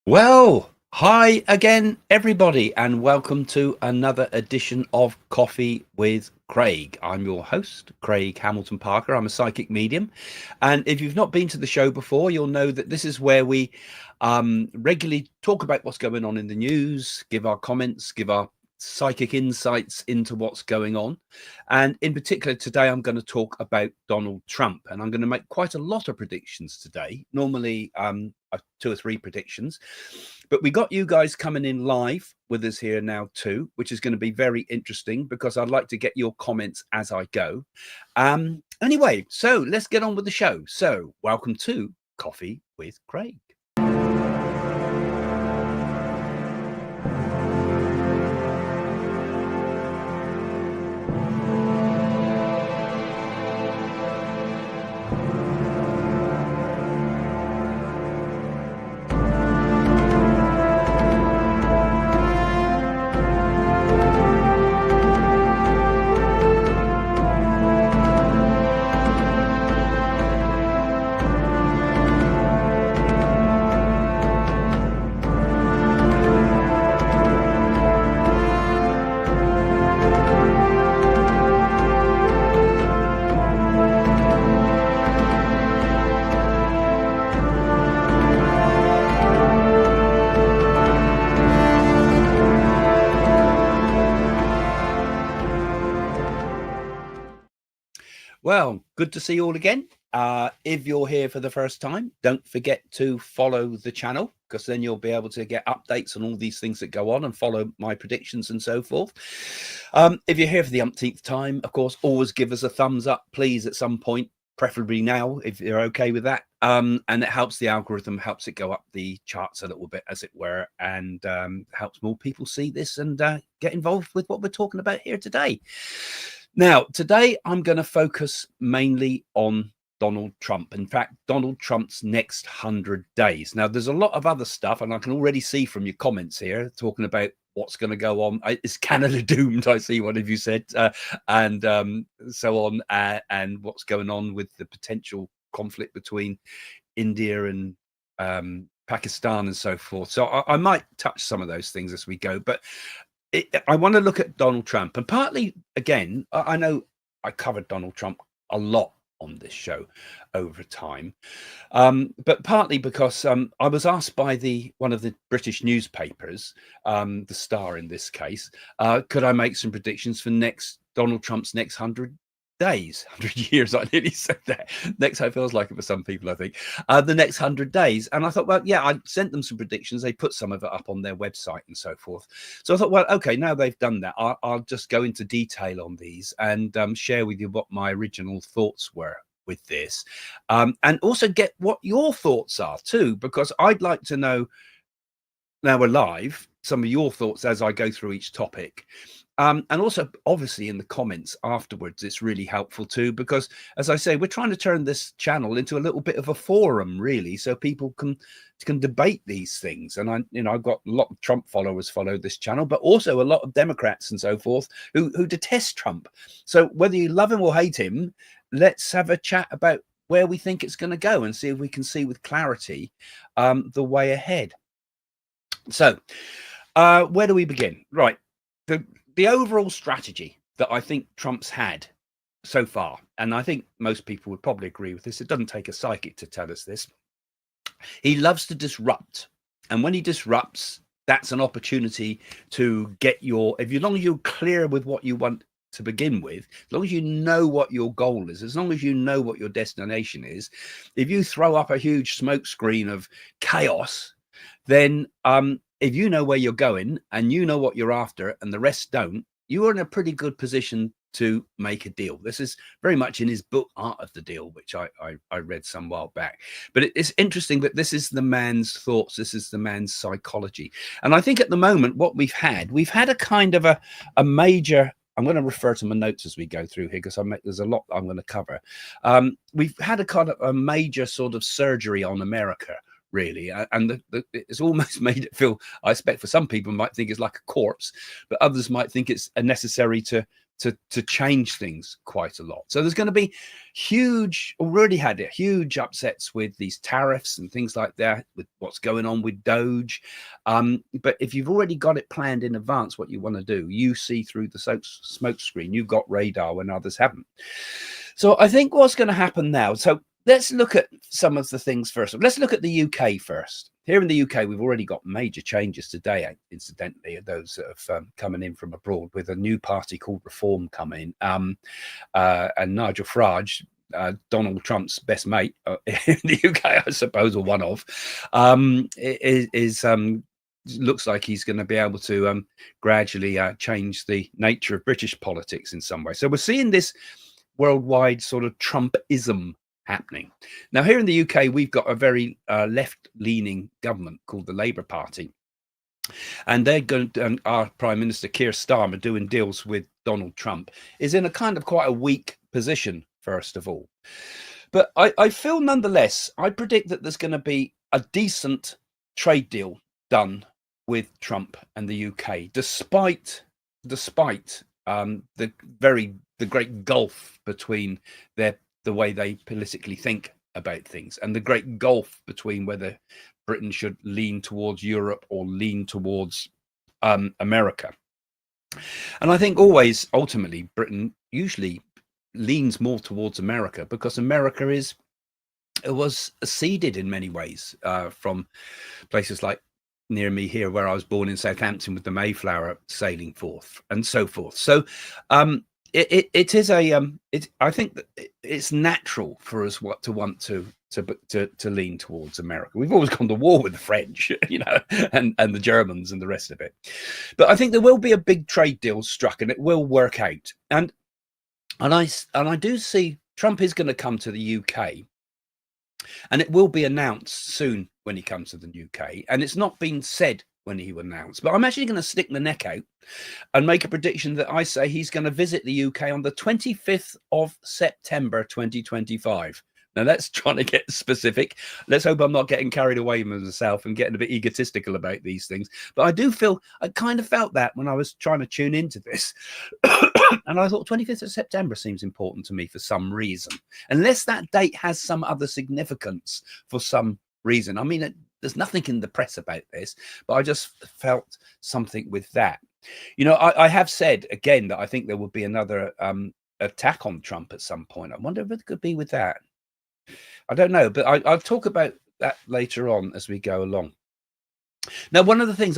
Well, hi again, everybody, and welcome to another edition of Coffee with Craig. I'm your host, Craig Hamilton Parker. I'm a psychic medium. And if you've not been to the show before, you'll know that this is where we regularly talk about what's going on in the news, give our comments, give our psychic insights into what's going on. And in particular, today I'm going to talk about Donald Trump, and I'm going to make quite a lot of predictions today. Normally, 2 or 3 predictions, but we got you guys coming in live with us here now too, which is going to be very interesting because I'd like to get your comments as I go. Anyway, so let's get on with the show. So welcome to Coffee with Craig. Well, good to see you all again. If you're here for the first time, don't forget to follow the channel, because then you'll be able to get updates on all these things that go on and follow my predictions and so forth. If you're here for the umpteenth time, of course, always give us a thumbs up, please, at some point, preferably now, if you're okay with that. And it helps the algorithm, helps it go up the charts a little bit, as it were, and helps more people see this and get involved with what we're talking about here today. Now, today I'm going to focus mainly on Donald Trump. In fact, Donald Trump's next 100 days. Now, there's a lot of other stuff, and I can already see from your comments here talking about what's going to go on. Is Canada doomed? I see one of you said, and so on, and what's going on with the potential conflict between India and Pakistan and so forth. So I might touch some of those things as we go, but I want to look at Donald Trump, and partly, again, I know I covered Donald Trump a lot on this show over time, but partly because I was asked by one of the British newspapers, the Star in this case, could I make some predictions for Donald Trump's next 100 days, 100 years. I nearly said that. Next, it feels like it for some people, I think. The next 100 days. And I thought, well, yeah, I sent them some predictions. They put some of it up on their website and so forth. So I thought, well, okay, now they've done that, I'll just go into detail on these and share with you what my original thoughts were with this. And also get what your thoughts are too, because I'd like to know, now we're live, some of your thoughts as I go through each topic. And also, obviously, in the comments afterwards, it's really helpful too, because, as I say, we're trying to turn this channel into a little bit of a forum, really, so people can debate these things. And I've got a lot of Trump followers follow this channel, but also a lot of Democrats and so forth who detest Trump. So whether you love him or hate him, let's have a chat about where we think it's going to go and see if we can see with clarity the way ahead. So where do we begin? Right. The overall strategy that I think Trump's had so far, and I think most people would probably agree with this, it doesn't take a psychic to tell us this, he loves to disrupt. And when he disrupts, that's an opportunity to get as long as you're clear with what you want to begin with, as long as you know what your goal is, as long as you know what your destination is, if you throw up a huge smoke screen of chaos, then if you know where you're going and you know what you're after and the rest don't, you are in a pretty good position to make a deal. This is very much in his book, Art of the Deal, which I read some while back. But it's interesting that this is the man's thoughts. This is the man's psychology. And I think at the moment, what we've had a kind of a major, I'm going to refer to my notes as we go through here, because there's a lot I'm going to cover. We've had a kind of a major sort of surgery on America really. And it's almost made it feel, I expect for some people might think it's like a corpse, but others might think it's necessary to change things quite a lot. So there's going to be already had huge upsets with these tariffs and things like that, with what's going on with Doge. But if you've already got it planned in advance, what you want to do, you see through the smoke screen. You've got radar when others haven't. So I think what's going to happen now, so let's look at some of the things first. Let's look at the UK first. Here in the UK, we've already got major changes today, incidentally, those that have coming in from abroad, with a new party called Reform coming. And Nigel Farage, Donald Trump's best mate in the UK, I suppose, or one of, looks like he's going to be able to gradually change the nature of British politics in some way. So we're seeing this worldwide sort of Trumpism happening. Now, here in the UK, we've got a very left-leaning government called the Labour Party. And they're going to, our Prime Minister, Keir Starmer, doing deals with Donald Trump, is in a kind of quite a weak position, first of all. But I feel nonetheless, I predict that there's going to be a decent trade deal done with Trump and the UK, despite the great gulf between the way they politically think about things, and the great gulf between whether Britain should lean towards Europe or lean towards America. And I think always, ultimately, Britain usually leans more towards America, because America was seeded in many ways from places like near me here, where I was born in Southampton, with the Mayflower sailing forth and so forth. So it is I think that it's natural for us to want to lean towards America. We've always gone to war with the French, and the Germans and the rest of it. But I think there will be a big trade deal struck, and it will work out. And I do see Trump is going to come to the UK, and it will be announced soon when he comes to the UK. And it's not been said when he will announce, but I'm actually going to stick my neck out and make a prediction that I say he's going to visit the UK on the 25th of September 2025. Now, that's trying to get specific. Let's hope I'm not getting carried away with myself and getting a bit egotistical about these things. But I kind of felt that when I was trying to tune into this. And I thought 25th of September seems important to me for some reason, unless that date has some other significance for some reason. I mean, there's nothing in the press about this, but I just felt something with that. I have said again that I think there would be another attack on Trump at some point. I wonder if it could be with that. I don't know, but I'll talk about that later on as we go along. Now, one of the things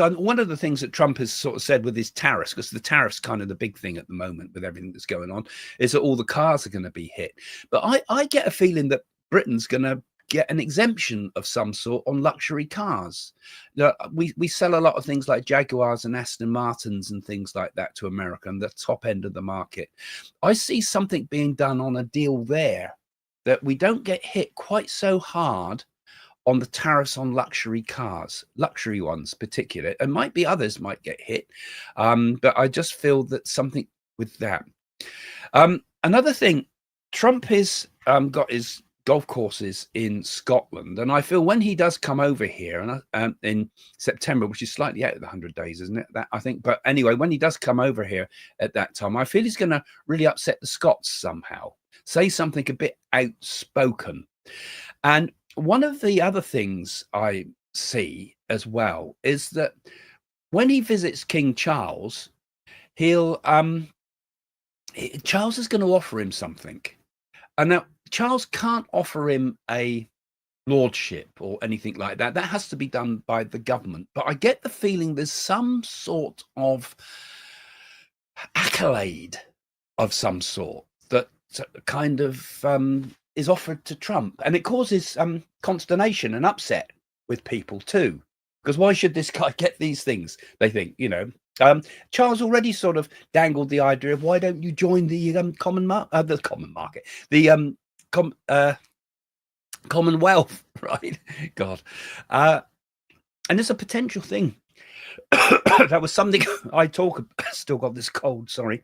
that Trump has sort of said with his tariffs, because the tariffs kind of the big thing at the moment with everything that's going on, is that all the cars are going to be hit. But I get a feeling that Britain's going to get an exemption of some sort on luxury cars. We sell a lot of things like Jaguars and Aston Martins and things like that to America, and the top end of the market. I see something being done on a deal there, that we don't get hit quite so hard on the tariffs on luxury cars, luxury ones particularly. It might be others might get hit, but I just feel that something with that. Another thing, Trump has got his golf courses in Scotland, and I feel when he does come over here, and in September, which is slightly out of the 100 days, isn't it? That I think, but anyway, when he does come over here at that time, I feel he's going to really upset the Scots somehow, say something a bit outspoken. And one of the other things I see as well is that when he visits King Charles, Charles is going to offer him something. And now Charles can't offer him a lordship or anything like that. That has to be done by the government. But I get the feeling there's some sort of accolade of some sort that kind of is offered to Trump, and it causes consternation and upset with people too, because why should this guy get these things? They think, Charles already sort of dangled the idea of, why don't you join the Commonwealth, right? God, and it's a potential thing. That was something I talk. Still got this cold. Sorry.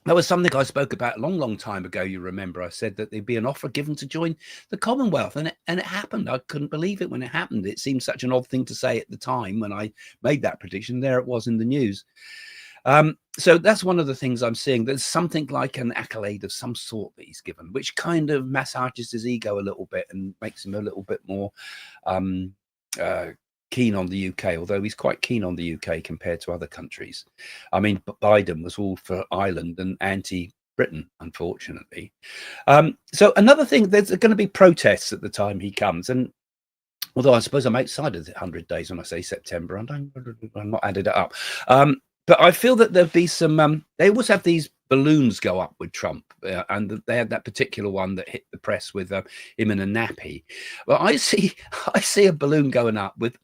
That was something I spoke about a long, long time ago. You remember I said that there'd be an offer given to join the Commonwealth, and it happened. I couldn't believe it when it happened. It seemed such an odd thing to say at the time when I made that prediction. There it was in the news. So that's one of the things I'm seeing. There's something like an accolade of some sort that he's given, which kind of massages his ego a little bit and makes him a little bit more keen on the UK, although he's quite keen on the UK compared to other countries. I mean, Biden was all for Ireland and anti-Britain, unfortunately. So another thing, there's going to be protests at the time he comes, and although I suppose I'm outside of the 100 days when I say September, I'm not added it up. But I feel that there'll be some, they always have these balloons go up with Trump, and they had that particular one that hit the press with him in a nappy. Well, I see a balloon going up with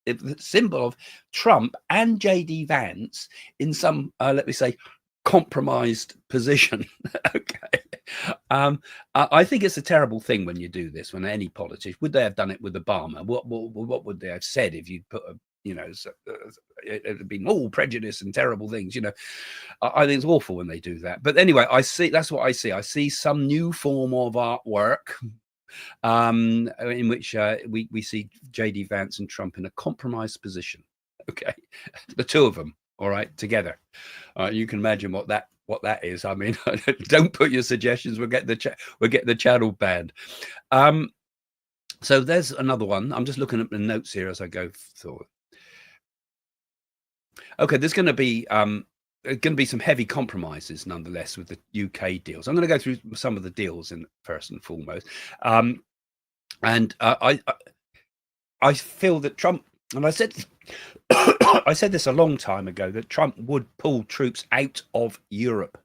the symbol of Trump and JD Vance in some, let me say, compromised position. Okay. I think it's a terrible thing when you do this, when any politician, would they have done it with Obama? What would they have said if you'd put a, you know, it would have been all prejudice and terrible things, you know. I think it's awful when they do that. But anyway, that's what I see. I see some new form of artwork in which we see JD Vance and Trump in a compromised position. Okay, the two of them, all right, together. You can imagine what that is. I mean, don't put your suggestions. We'll get the channel banned. So there's another one. I'm just looking at the notes here as I go through. Okay, there's going to be some heavy compromises nonetheless with the UK deals. I'm going to go through some of the deals in first and foremost. And I feel that Trump, and I said this a long time ago, that Trump would pull troops out of Europe.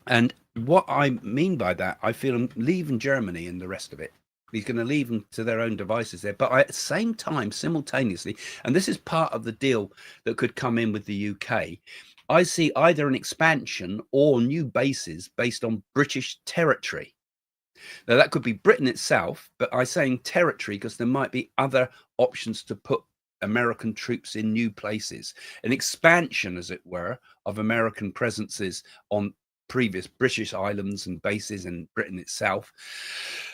And what I mean by that, I feel him leaving Germany and the rest of it. He's going to leave them to their own devices there. But at the same time, simultaneously, and this is part of the deal that could come in with the UK, I see either an expansion or new bases based on British territory. Now, that could be Britain itself, but I'm saying territory because there might be other options to put American troops in new places. An expansion, as it were, of American presences on previous British islands and bases in Britain itself,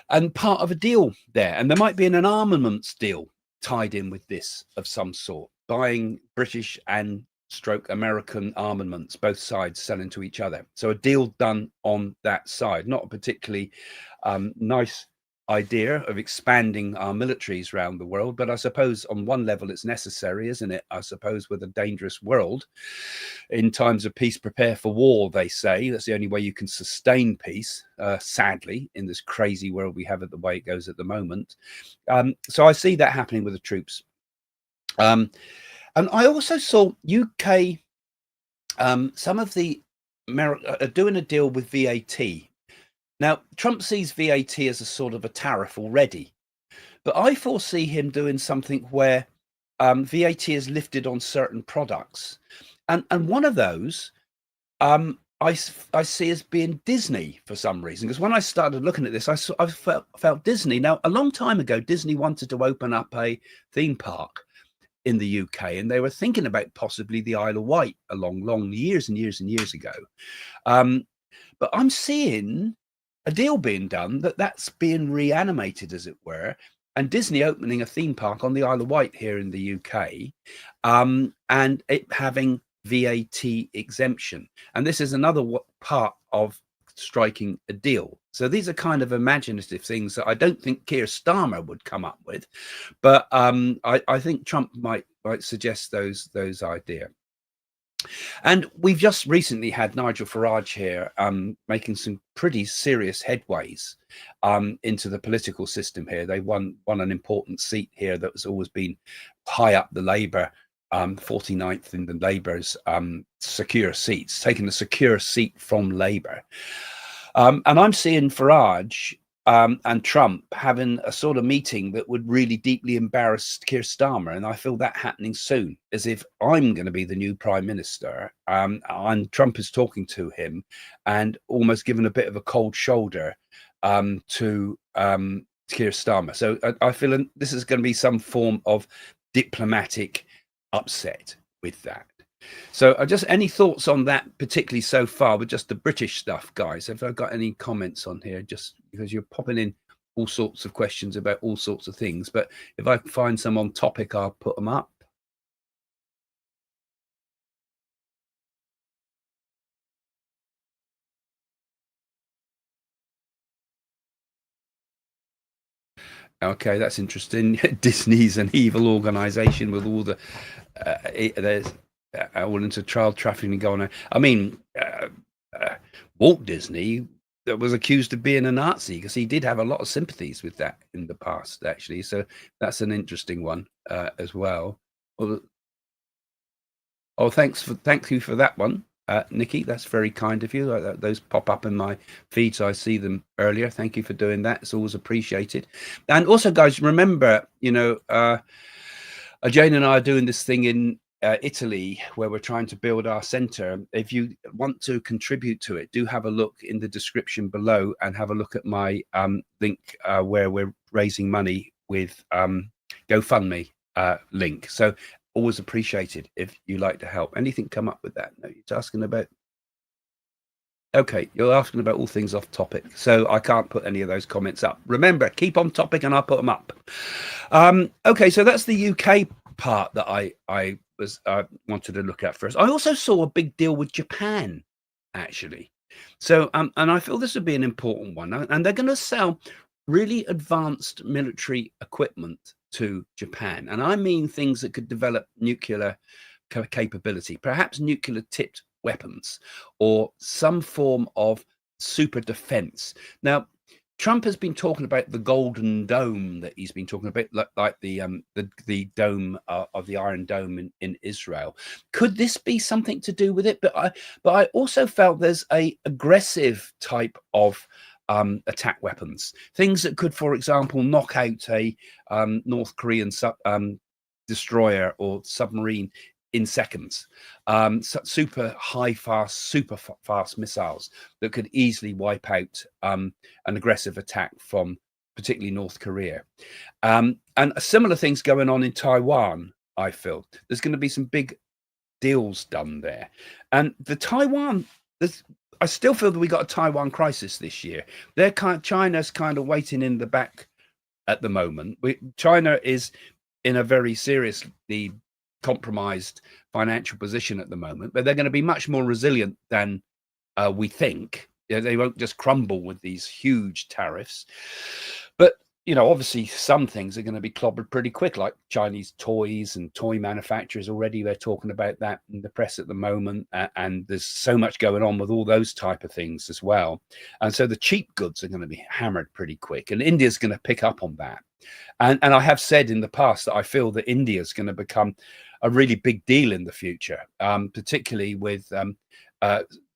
and part of a deal there. And there might be an armaments deal tied in with this of some sort, buying British and American armaments, both sides selling to each other. So a deal done on that side. Not a particularly nice idea of expanding our militaries around the world, but I suppose on one level it's necessary, isn't it? I suppose with a dangerous world, in times of peace prepare for war, they say. That's the only way you can sustain peace, sadly, in this crazy world we have, at the way it goes at the moment. So I see that happening with the troops. And I also saw UK, some of the America doing a deal with VAT. Now, Trump sees VAT as a sort of a tariff already, but I foresee him doing something where VAT is lifted on certain products. And one of those I see as being Disney for some reason, because when I started looking at this, I felt Disney. Now, a long time ago, Disney wanted to open up a theme park in the UK, and they were thinking about possibly the Isle of Wight long years and years and years ago. But I'm seeing a deal being done that's being reanimated, as it were, and Disney opening a theme park on the Isle of Wight here in the UK, and it having VAT exemption. And this is another part of striking a deal. So these are kind of imaginative things that I don't think Keir Starmer would come up with, but I think Trump might suggest those ideas. And we've just recently had Nigel Farage here making some pretty serious headways into the political system here. They won an important seat here that has always been high up the Labour, 49th in the Labour's secure seats, taking a secure seat from Labour. And I'm seeing Farage and Trump having a sort of meeting that would really deeply embarrass Keir Starmer. And I feel that happening soon, as if I'm going to be the new prime minister. And Trump is talking to him and almost giving a bit of a cold shoulder to Keir Starmer. So I feel this is going to be some form of diplomatic upset with that. So just any thoughts on that, particularly so far with just the British stuff, guys? Have I got any comments on here? Just because you're popping in all sorts of questions about all sorts of things, but if I find some on topic, I'll put them up. Okay, that's interesting. Disney's an evil organization with all the there's all into child trafficking going on. I mean, Walt Disney that was accused of being a Nazi because he did have a lot of sympathies with that in the past, actually. So that's an interesting one as well. Oh, thank you for that one, Nikki. That's very kind of you. Those pop up in my feed, so I see them earlier. Thank you for doing that. It's always appreciated. And also, guys, remember, Jane and I are doing this thing in Italy where we're trying to build our center. If you want to contribute to it, do have a look in the description below and have a look at my link where we're raising money with GoFundMe link. So always appreciated if you like to help. Anything come up with that? No, you're asking about. Okay, you're asking about all things off topic, so I can't put any of those comments up. Remember, keep on topic and I'll put them up. Okay, so that's the UK part that I wanted to look at first. I also saw a big deal with Japan, actually. So, and I feel this would be an important one. And they're going to sell really advanced military equipment to Japan. And I mean things that could develop nuclear capability, perhaps nuclear tipped weapons or some form of super defense. Now, Trump has been talking about the Golden Dome that he's been talking about, like the dome of the Iron Dome in Israel. Could this be something to do with it? But I also felt there's a aggressive type of attack weapons, things that could, for example, knock out a North Korean destroyer or submarine in seconds. Super fast missiles that could easily wipe out an aggressive attack from particularly North Korea. And similar things going on in Taiwan. I feel there's going to be some big deals done there. And the Taiwan, I still feel that we got a Taiwan crisis this year. China's kind of waiting in the back at the moment. China is in a very seriously compromised financial position at the moment, but they're going to be much more resilient than we think. They won't just crumble with these huge tariffs. But obviously some things are going to be clobbered pretty quick, like Chinese toys and toy manufacturers. Already they're talking about that in the press at the moment, and there's so much going on with all those type of things as well. And so the cheap goods are going to be hammered pretty quick, and India's going to pick up on that. And I have said in the past that I feel that India is going to become a really big deal in the future, particularly with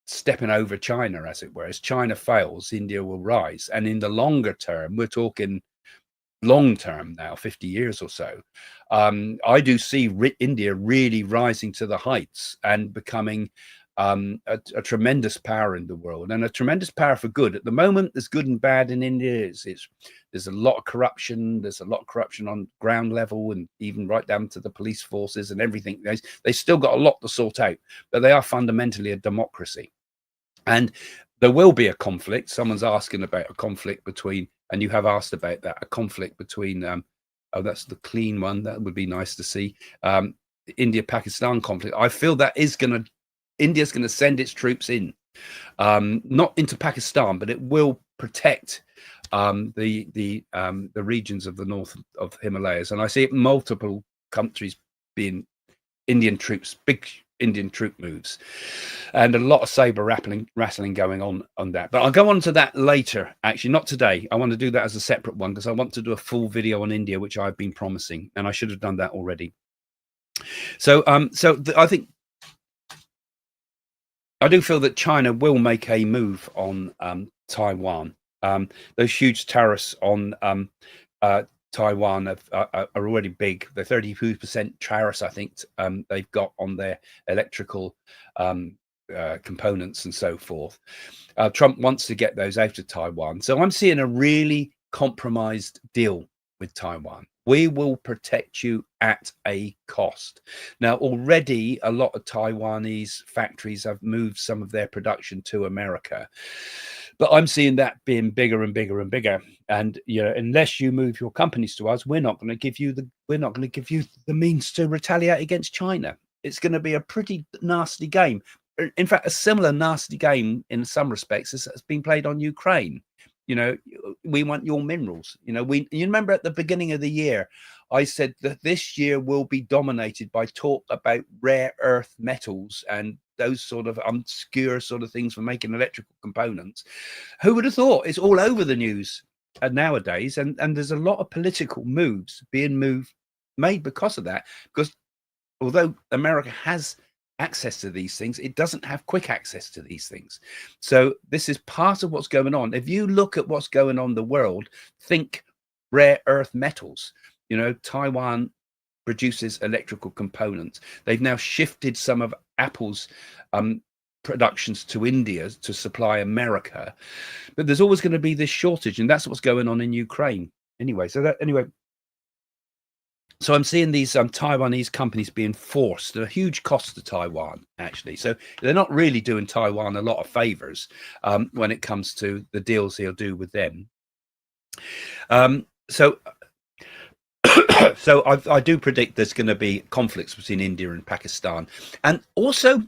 stepping over China, as it were. As China fails, India will rise. And in the longer term, we're talking long term now, 50 years or so, I do see India really rising to the heights and becoming a tremendous power in the world, and a tremendous power for good. At the moment, there's good and bad in India. There's a lot of corruption. There's a lot of corruption on ground level, and even right down to the police forces and everything. They still got a lot to sort out, but they are fundamentally a democracy. And there will be a conflict. Someone's asking about a conflict between, and you have asked about that, a conflict between, oh, that's the clean one. That would be nice to see. India-Pakistan conflict. I feel that India's going to send its troops in, not into Pakistan, but it will protect the regions of the north of the Himalayas. And I see multiple countries being Indian troops, big Indian troop moves, and a lot of saber rattling going on that. But I'll go on to that later. Actually, not today. I want to do that as a separate one because I want to do a full video on India, which I've been promising, and I should have done that already. So, I think I do feel that China will make a move on Taiwan. Those huge tariffs on Taiwan are already big. The 32% tariffs, I think, they've got on their electrical components and so forth. Trump wants to get those out of Taiwan. So I'm seeing a really compromised deal with Taiwan. We will protect you at a cost. Now, already a lot of Taiwanese factories have moved some of their production to America, but I'm seeing that being bigger and bigger and bigger. And unless you move your companies to us, we're not going to give you the means to retaliate against China. It's going to be a pretty nasty game. In fact, a similar nasty game in some respects has been played on Ukraine. We want your minerals. You remember at the beginning of the year, I said that this year will be dominated by talk about rare earth metals and those sort of obscure sort of things for making electrical components. Who would have thought? It's all over the news nowadays, and there's a lot of political moves being made because of that. Because although America has access to these things, it doesn't have quick access to these things. So this is part of what's going on. If you look at what's going on in the world, think rare earth metals. Taiwan produces electrical components. They've now shifted some of Apple's productions to India to supply America, but there's always going to be this shortage, and that's what's going on in Ukraine anyway. So I'm seeing these Taiwanese companies being forced at a huge cost to Taiwan, actually. So they're not really doing Taiwan a lot of favors when it comes to the deals they'll do with them. So I do predict there's going to be conflicts between India and Pakistan, and also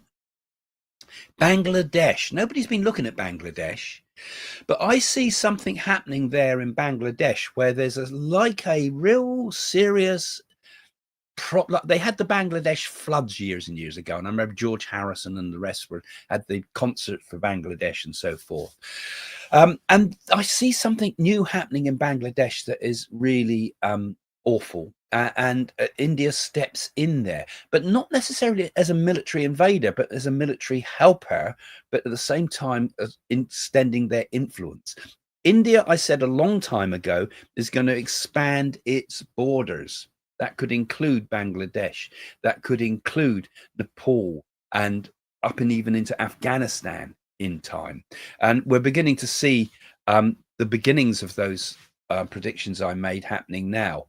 Bangladesh. Nobody's been looking at Bangladesh, but I see something happening there in Bangladesh where there's a real serious they had the Bangladesh floods years and years ago, and I remember George Harrison and the rest had the concert for Bangladesh and so forth. And I see something new happening in Bangladesh that is really awful. And India steps in there, but not necessarily as a military invader, but as a military helper, but at the same time as extending their influence. India, I said a long time ago, is going to expand its borders. That could include Bangladesh. That could include Nepal and up and even into Afghanistan in time. And we're beginning to see the beginnings of those predictions I made happening now.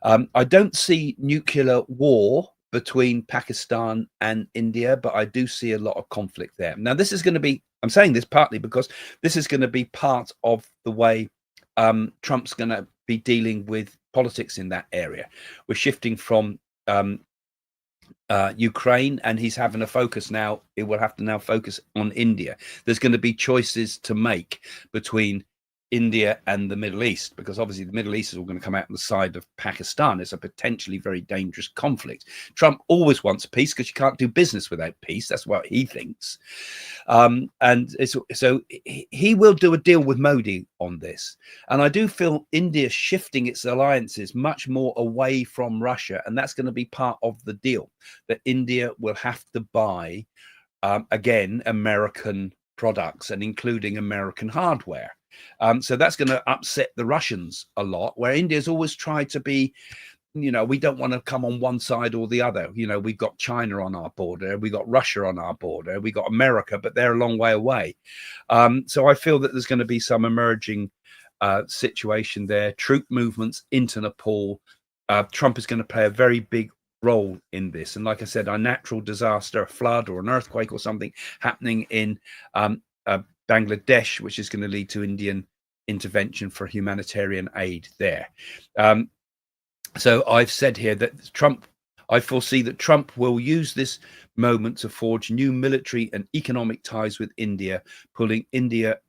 I don't see nuclear war between Pakistan and India, but I do see a lot of conflict there. Now, this is going to be, I'm saying this partly because this is going to be part of the way Trump's going to be dealing with politics in that area. We're shifting from Ukraine, and he's having a focus now. It will have to now focus on India. There's going to be choices to make between India and the Middle East, because obviously the Middle East is all going to come out on the side of Pakistan. It's a potentially very dangerous conflict. Trump always wants peace because you can't do business without peace. That's what he thinks. So he will do a deal with Modi on this. And I do feel India shifting its alliances much more away from Russia. And that's going to be part of the deal, that India will have to buy, again, American products and including American hardware. So that's going to upset the Russians a lot, where India's always tried to be, we don't want to come on one side or the other. We've got China on our border, we got Russia on our border, we got America, but they're a long way away. So I feel that there's going to be some emerging situation there, troop movements into Nepal. Trump is going to play a very big role in this. And like I said, a natural disaster, a flood or an earthquake or something happening in Bangladesh, which is going to lead to Indian intervention for humanitarian aid there. So I've said here that I foresee that Trump will use this moment to forge new military and economic ties with India, pulling India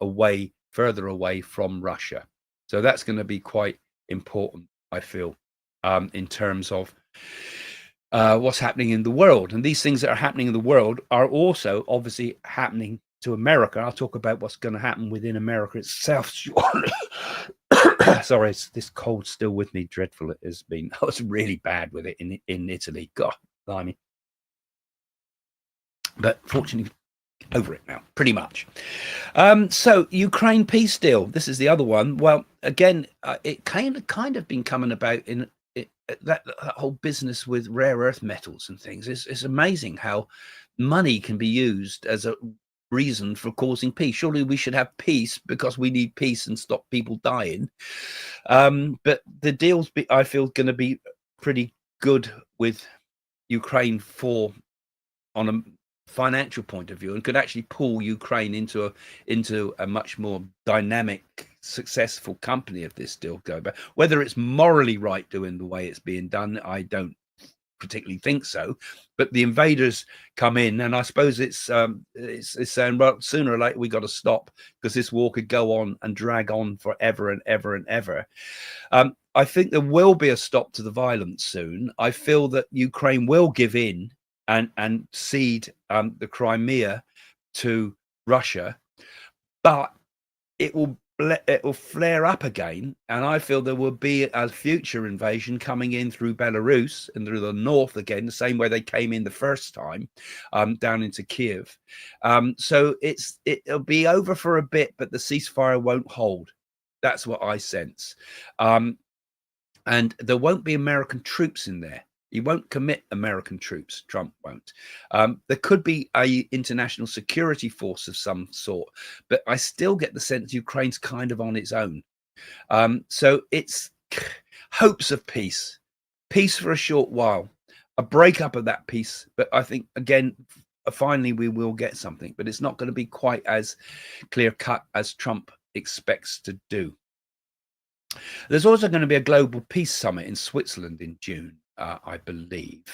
further away from Russia. So that's going to be quite important, I feel, in terms of what's happening in the world. And these things that are happening in the world are also obviously happening to America. I'll talk about what's going to happen within America itself. Sorry, this cold's still with me. Dreadful it has been. I was really bad with it in Italy. God, blimey. But fortunately, over it now, pretty much. So Ukraine peace deal. This is the other one. Well, again, it kind of been coming about in that whole business with rare earth metals and things. It's amazing how money can be used as a reason for causing peace. Surely we should have peace because we need peace and stop people dying. But the deals, I feel, going to be pretty good with Ukraine on a financial point of view, and could actually pull Ukraine into a much more dynamic, successful company if this deal goes. But whether it's morally right doing the way it's being done, I don't particularly think so. But the invaders come in, and I suppose it's saying, well, sooner or later we got to stop, because this war could go on and drag on forever and ever and ever. I think there will be a stop to the violence soon. I feel that Ukraine will give in and cede the Crimea to Russia, but it will flare up again, and I feel there will be a future invasion coming in through Belarus and through the north again, the same way they came in the first time, down into Kiev. So it'll be over for a bit, but the ceasefire won't hold. That's what I sense. And there won't be American troops in there. He won't commit American troops. Trump won't. There could be a international security force of some sort, but I still get the sense Ukraine's kind of on its own. So it's hopes of peace for a short while, a breakup of that peace. But I think, again, finally we will get something, but it's not going to be quite as clear cut as Trump expects to do. There's also going to be a global peace summit in Switzerland in June. I believe,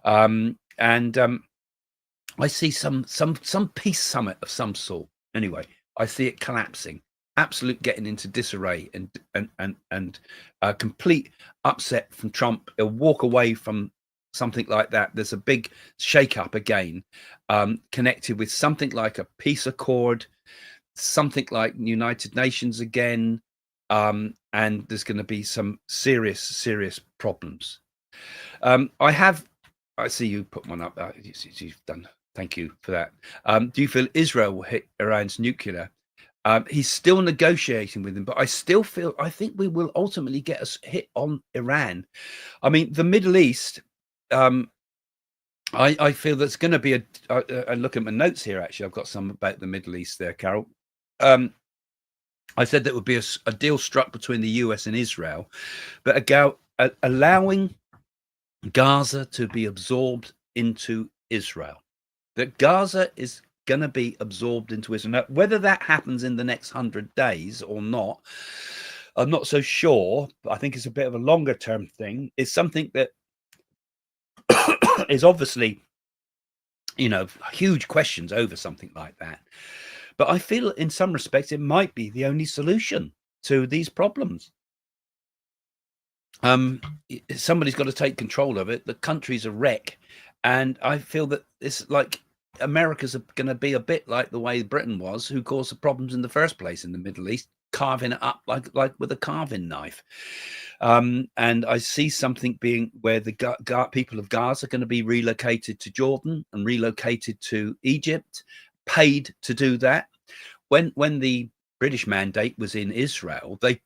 and I see some peace summit of some sort. Anyway, I see it collapsing, absolute getting into disarray, and complete upset from Trump. He'll walk away from something like that. There's a big shake-up again, connected with something like a peace accord, something like United Nations again, and there's going to be some serious problems. I see you put one up. You've done. Thank you for that. Do you feel Israel will hit Iran's nuclear? He's still negotiating with him, but I think we will ultimately get a hit on Iran. I mean, the Middle East. I feel there's going to be I look at my notes here. Actually, I've got some about the Middle East there, Carol. I said that would be a deal struck between the US and Israel, but allowing Gaza to be absorbed into Israel. That Gaza is going to be absorbed into Israel. Now, whether that happens in the next 100 days or not, I'm not so sure. But I think it's a bit of a longer term thing. It's something that is obviously, huge questions over something like that. But I feel in some respects it might be the only solution to these problems. Somebody's got to take control of it. The country's a wreck, and I feel that it's like America's going to be a bit like the way Britain was, who caused the problems in the first place in the Middle East, carving it up like with a carving knife. And I see something being where the people of Gaza are going to be relocated to Jordan and relocated to Egypt, paid to do that. When the British mandate was in Israel, they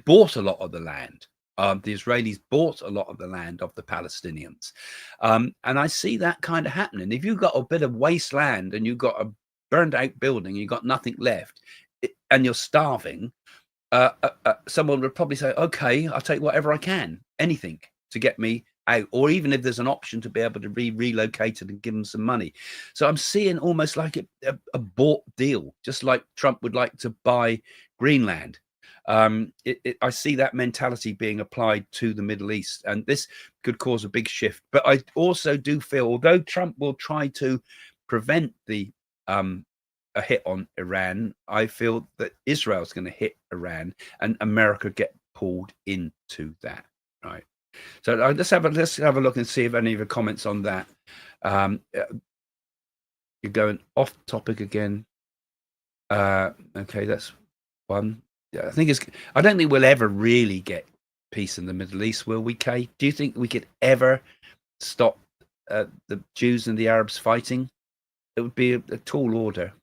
bought a lot of the land. The Israelis bought a lot of the land of the Palestinians. And I see that kind of happening. If you've got a bit of wasteland and you've got a burned out building, you've got nothing left, and you're starving, someone would probably say, okay, I'll take whatever I can, anything to get me out, or even if there's an option to be able to be relocated and give them some money. So I'm seeing almost like a bought deal, just like Trump would like to buy Greenland. I see that mentality being applied to the Middle East, and this could cause a big shift. But I also do feel, although Trump will try to prevent a hit on Iran, I feel that Israel's going to hit Iran and America get pulled into that. Right. So let's have a look and see if any of the comments on that. You're going off topic again. Okay, that's one. Yeah, I don't think we'll ever really get peace in the Middle East, will we, Kay? Do you think we could ever stop the Jews and the Arabs fighting? It would be a tall order.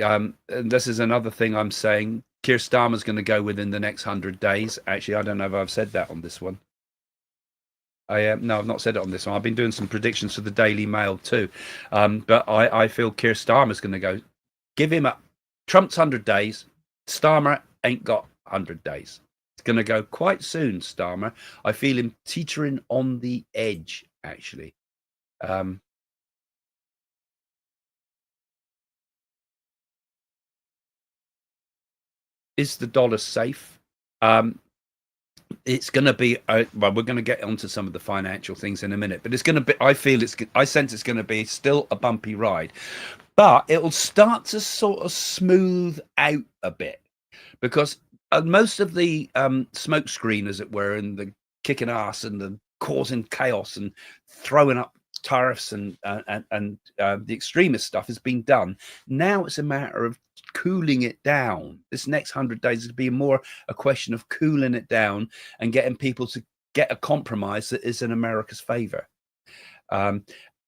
And this is another thing I'm saying. Keir Starmer's going to go within the next 100 days. Actually, I don't know if I've said that on this one. No, I've not said it on this one. I've been doing some predictions for the Daily Mail too, but I feel Keir Starmer's going to go. Give him up. Trump's 100 days. Starmer ain't got 100 days. It's going to go quite soon. Starmer. I feel him teetering on the edge. Actually, is the dollar safe? It's going to be well, we're going to get onto some of the financial things in a minute, but it's going to be, I sense it's going to be still a bumpy ride, but it'll start to sort of smooth out a bit, because most of the smoke screen, as it were, and the kicking ass and the causing chaos and throwing up tariffs and the extremist stuff has been done. Now it's a matter of cooling it down. This next 100 days is to be more a question of cooling it down and getting people to get a compromise that is in America's favor.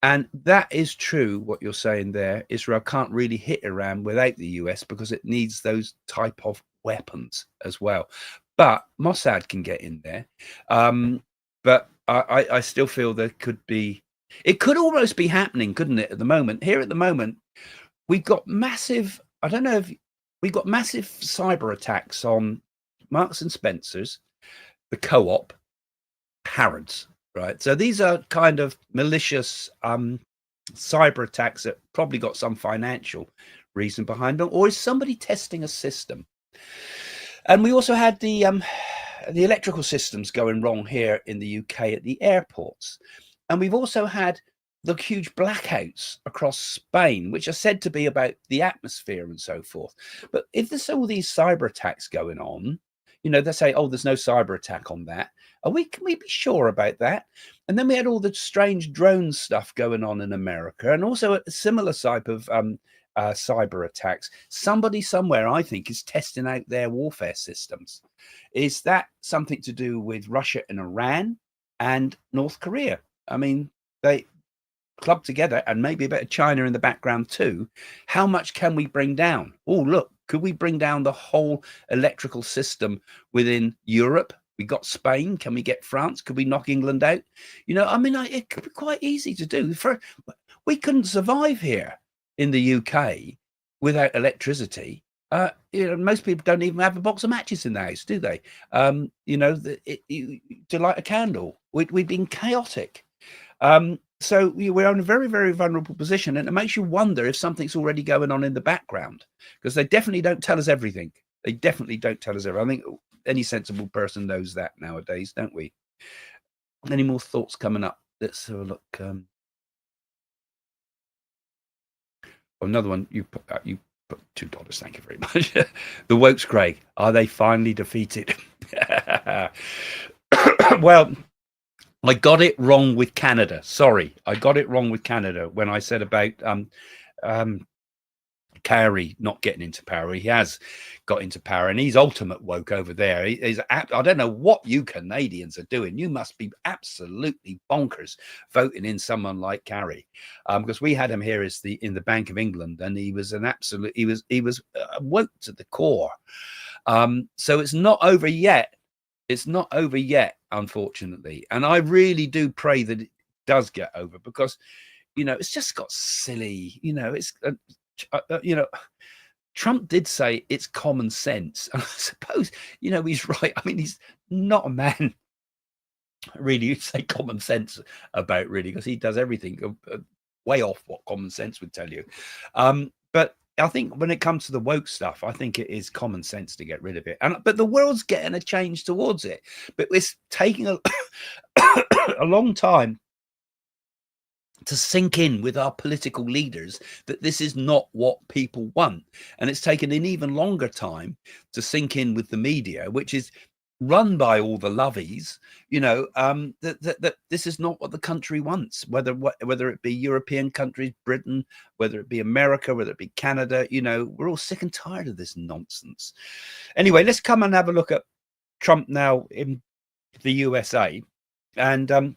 And that is true, what you're saying there. Israel can't really hit Iran without the US because it needs those type of weapons as well. But Mossad can get in there. But I still feel there could be, it could almost be happening, couldn't it, at the moment? Here at the moment, we've got massive, I don't know if we've got massive cyber attacks on Marks and Spencer's, the Co-op, Harrods. Right, so these are kind of malicious cyber attacks that probably got some financial reason behind them, or is somebody testing a system? And we also had the electrical systems going wrong here in the UK at the airports, and we've also had the huge blackouts across Spain, which are said to be about the atmosphere and so forth. But if there's all these cyber attacks going on, you know, they say, oh, there's no cyber attack on that. Can we be sure about that? And then we had all the strange drone stuff going on in America, and also a similar type of cyber attacks. Somebody somewhere, I think, is testing out their warfare systems. Is that something to do with Russia and Iran and North Korea? I mean, they club together, and maybe a bit of China in the background too. How much can we bring down? Oh, look, could we bring down the whole electrical system within Europe? We got Spain. Can we get France? Could we knock England out? You know, I mean, it could be quite easy to do. We couldn't survive here in the UK without electricity. You know, most people don't even have a box of matches in the house, do they? You know, to light a candle. We've been chaotic. So we're in a very, very vulnerable position, and it makes you wonder if something's already going on in the background, because they definitely don't tell us everything. They definitely don't tell us everything. I think any sensible person knows that nowadays, don't we? Any more thoughts coming up? Let's have a look. Another one. You put $2. Thank you very much. The Wokes, Craig. Are they finally defeated? Well, I got it wrong with Canada. Sorry, I got it wrong with Canada when I said about Kerry not getting into power. He has got into power, and he's ultimate woke over there. I don't know what you Canadians are doing. You must be absolutely bonkers voting in someone like Kerry, because we had him here as in the Bank of England, and he was an absolute. He was woke to the core. So it's not over yet. It's not over yet, unfortunately. And I really do pray that it does get over, because, you know, it's just got silly. You know, it's, you know, Trump did say it's common sense. And I suppose, you know, he's right. I mean, he's not a man really you'd say common sense about, really, because he does everything way off what common sense would tell you. But I think when it comes to the woke stuff, I think it is common sense to get rid of it. But the world's getting a change towards it. But it's taking a long time to sink in with our political leaders that this is not what people want. And it's taken an even longer time to sink in with the media, which is run by all the lovies, you know, that this is not what the country wants, whether it be European countries, Britain, whether it be America, whether it be Canada. You know, we're all sick and tired of this nonsense. Anyway, let's come and have a look at Trump now in the USA. And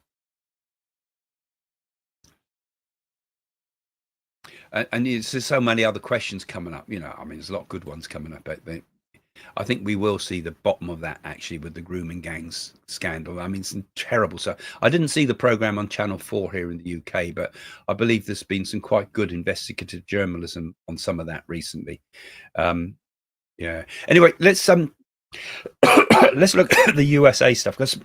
there's so many other questions coming up. You know, I mean, there's a lot of good ones coming up. I think we will see the bottom of that actually with the grooming gangs scandal. I mean, some terrible stuff. I didn't see the program on Channel 4 here in the UK, but I believe there's been some quite good investigative journalism on some of that recently. Yeah. Anyway, let's let's look at the USA stuff, because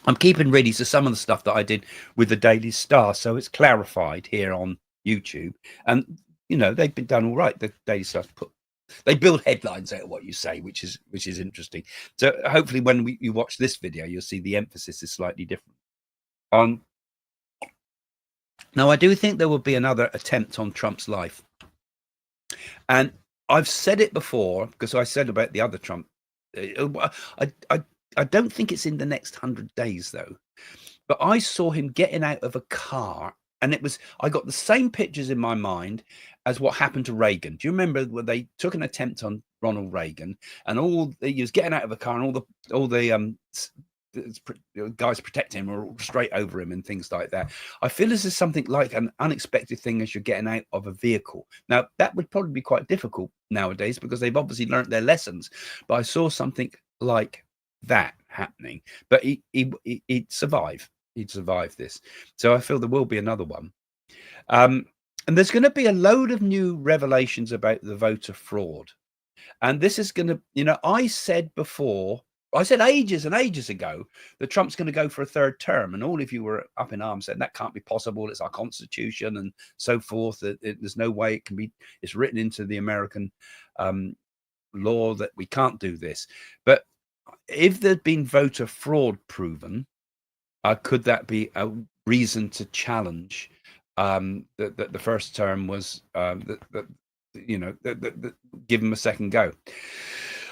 I'm keeping really to some of the stuff that I did with the Daily Star, so it's clarified here on YouTube, and they've been done all right. The Daily Star's they build headlines out of what you say, which is interesting. So hopefully when you watch this video, you'll see the emphasis is slightly different. Now, I do think there will be another attempt on Trump's life, and I've said it before, because I said about the other Trump. I don't think it's in the next 100 days though, but I saw him getting out of a car, and I got the same pictures in my mind as what happened to Reagan. Do you remember when they took an attempt on Ronald Reagan, and he was getting out of a car, and all the guys protecting him were all straight over him and things like that. I feel this is something like an unexpected thing as you're getting out of a vehicle. Now, that would probably be quite difficult nowadays because they've obviously learned their lessons, but I saw something like that happening, but he'd survive. He'd survive this. So I feel there will be another one. And there's going to be a load of new revelations about the voter fraud. And this is going to, I said ages and ages ago that Trump's going to go for a third term, and all of you were up in arms saying that can't be possible. It's our constitution and so forth. There's no way it can be. It's written into the American law that we can't do this. But if there'd been voter fraud proven, could that be a reason to challenge that the first term was give him a second go?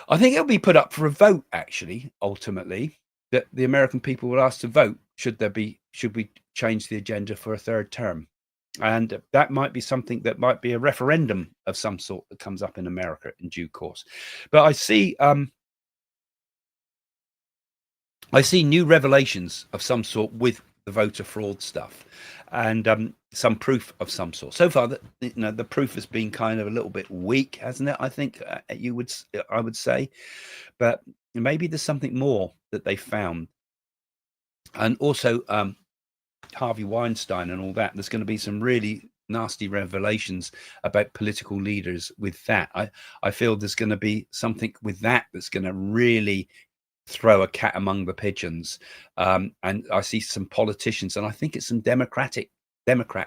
I think it'll be put up for a vote, actually, ultimately, that the American people will ask to vote. Should we change the agenda for a third term? And that might be something that might be a referendum of some sort that comes up in America in due course. But I see new revelations of some sort with the voter fraud stuff, and some proof of some sort. So far, the proof has been kind of a little bit weak, hasn't it? I think I would say, but maybe there's something more that they found. And also Harvey Weinstein and all that. There's going to be some really nasty revelations about political leaders with that. I feel there's going to be something with that that's going to really throw a cat among the pigeons. And I see some politicians, and I think it's some Democrat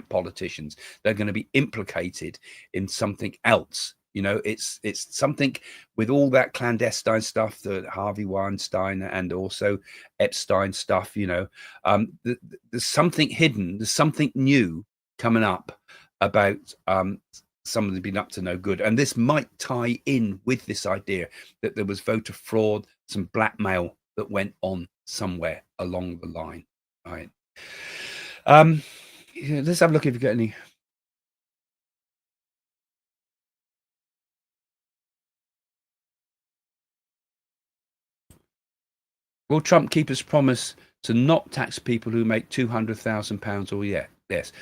politicians that are going to be implicated in something else. It's something with all that clandestine stuff, the Harvey Weinstein and also Epstein stuff. There's something hidden. There's something new coming up about someone's been up to no good, and this might tie in with this idea that there was voter fraud, some blackmail that went on somewhere along the line. Right. Let's have a look if you get any. Will Trump keep his promise to not tax people who make £200,000 or yes?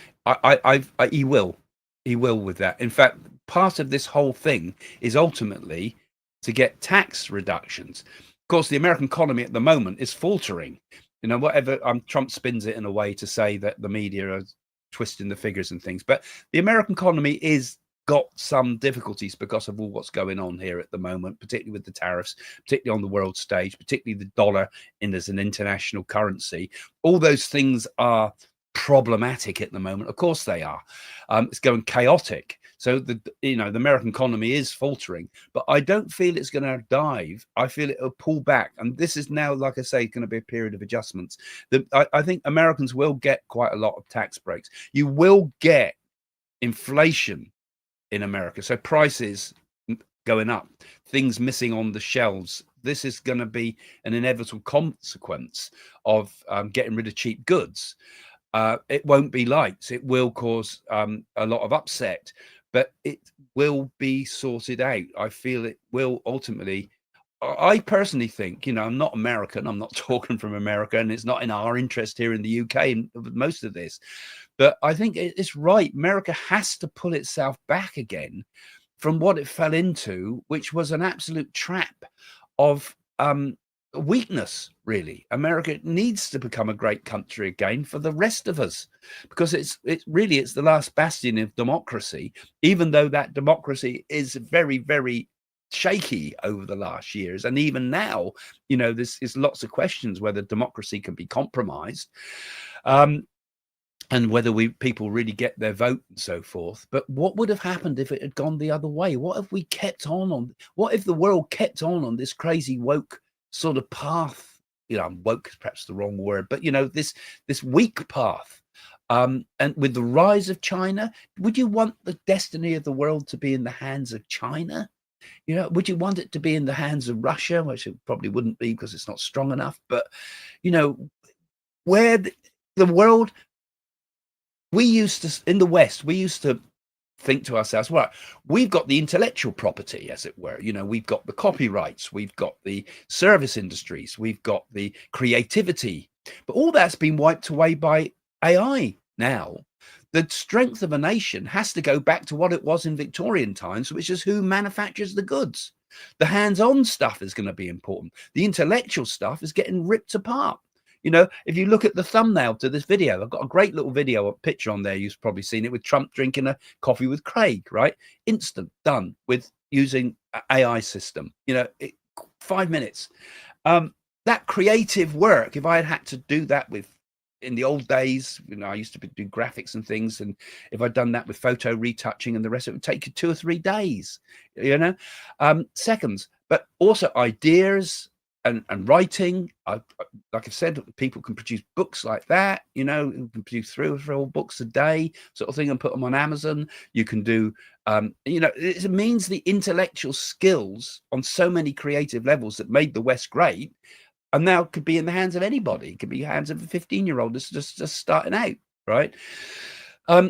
He will. He will with that. In fact, part of this whole thing is ultimately to get tax reductions. Of course, the American economy at the moment is faltering. Whatever Trump spins it in a way to say that the media are twisting the figures and things, but the American economy is got some difficulties because of all what's going on here at the moment, particularly with the tariffs, particularly on the world stage, particularly the dollar as an international currency. All those things are problematic at the moment. Of course they are. It's going chaotic. So the American economy is faltering, but I don't feel it's going to dive. I feel it'll pull back. And this is now, like I say, going to be a period of adjustments. I think Americans will get quite a lot of tax breaks. You will get inflation in America. So prices going up, things missing on the shelves. This is going to be an inevitable consequence of getting rid of cheap goods. It won't be liked. It will cause a lot of upset, but it will be sorted out. I feel it will ultimately. I personally think, I'm not American. I'm not talking from America, and it's not in our interest here in the UK and most of this. But I think it's right. America has to pull itself back again from what it fell into, which was an absolute trap of weakness. Really, America needs to become a great country again for the rest of us, because it's the last bastion of democracy, even though that democracy is very, very shaky over the last years. And even now, there's lots of questions whether democracy can be compromised, and whether people really get their vote and so forth. But what would have happened if it had gone the other way? What if what if the world kept on this crazy woke sort of path? Woke is perhaps the wrong word, but this weak path. And with the rise of China, would you want the destiny of the world to be in the hands of China? Would you want it to be in the hands of Russia, which it probably wouldn't be because it's not strong enough? But where the world, in the West, we used to think to ourselves, well, we've got the intellectual property, as it were. We've got the copyrights, we've got the service industries, we've got the creativity, but all that's been wiped away by AI now. The strength of a nation has to go back to what it was in Victorian times, which is who manufactures the goods. The hands-on stuff is going to be important. The intellectual stuff is getting ripped apart. If you look at the thumbnail to this video, I've got a great little video, a picture on there. You've probably seen it, with Trump drinking a coffee with Craig, right? Instant, done, with using AI system, 5 minutes. That creative work, if I had to do that in the old days, I used to do graphics and things, and if I'd done that with photo retouching and the rest, it would take you 2 or 3 days, seconds. But also ideas and writing. Like I've said, people can produce books like that, you can produce 3 or 4 books a day sort of thing and put them on Amazon. You can do, it means the intellectual skills on so many creative levels that made the West great, and now could be in the hands of anybody. It could be hands of a 15-year-old that's just starting out, right?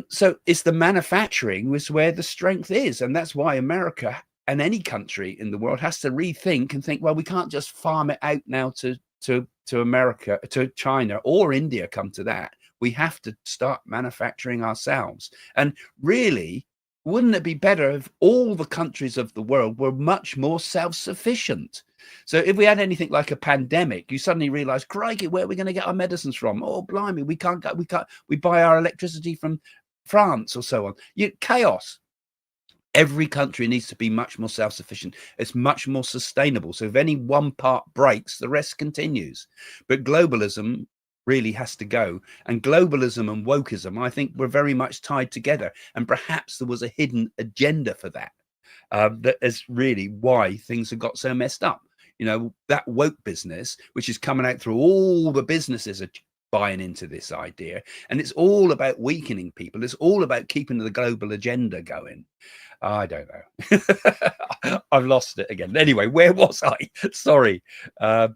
So it's the manufacturing is where the strength is, and that's why America and any country in the world has to rethink and think, well, we can't just farm it out now to America, to China or India, come to that. We have to start manufacturing ourselves. And really, wouldn't it be better if all the countries of the world were much more self-sufficient? So if we had anything like a pandemic, you suddenly realize, crikey, where are we going to get our medicines from? Oh, blimey, we buy our electricity from France or so on. Chaos. Every country needs to be much more self-sufficient. It's much more sustainable. So if any one part breaks, the rest continues. But globalism really has to go. And globalism and wokeism, I think, were very much tied together. And perhaps there was a hidden agenda for that. That is really why things have got so messed up. That woke business, which is coming out through all the businesses are buying into this idea. And it's all about weakening people. It's all about keeping the global agenda going. I don't know. I've lost it again. Anyway, where was I? Sorry. I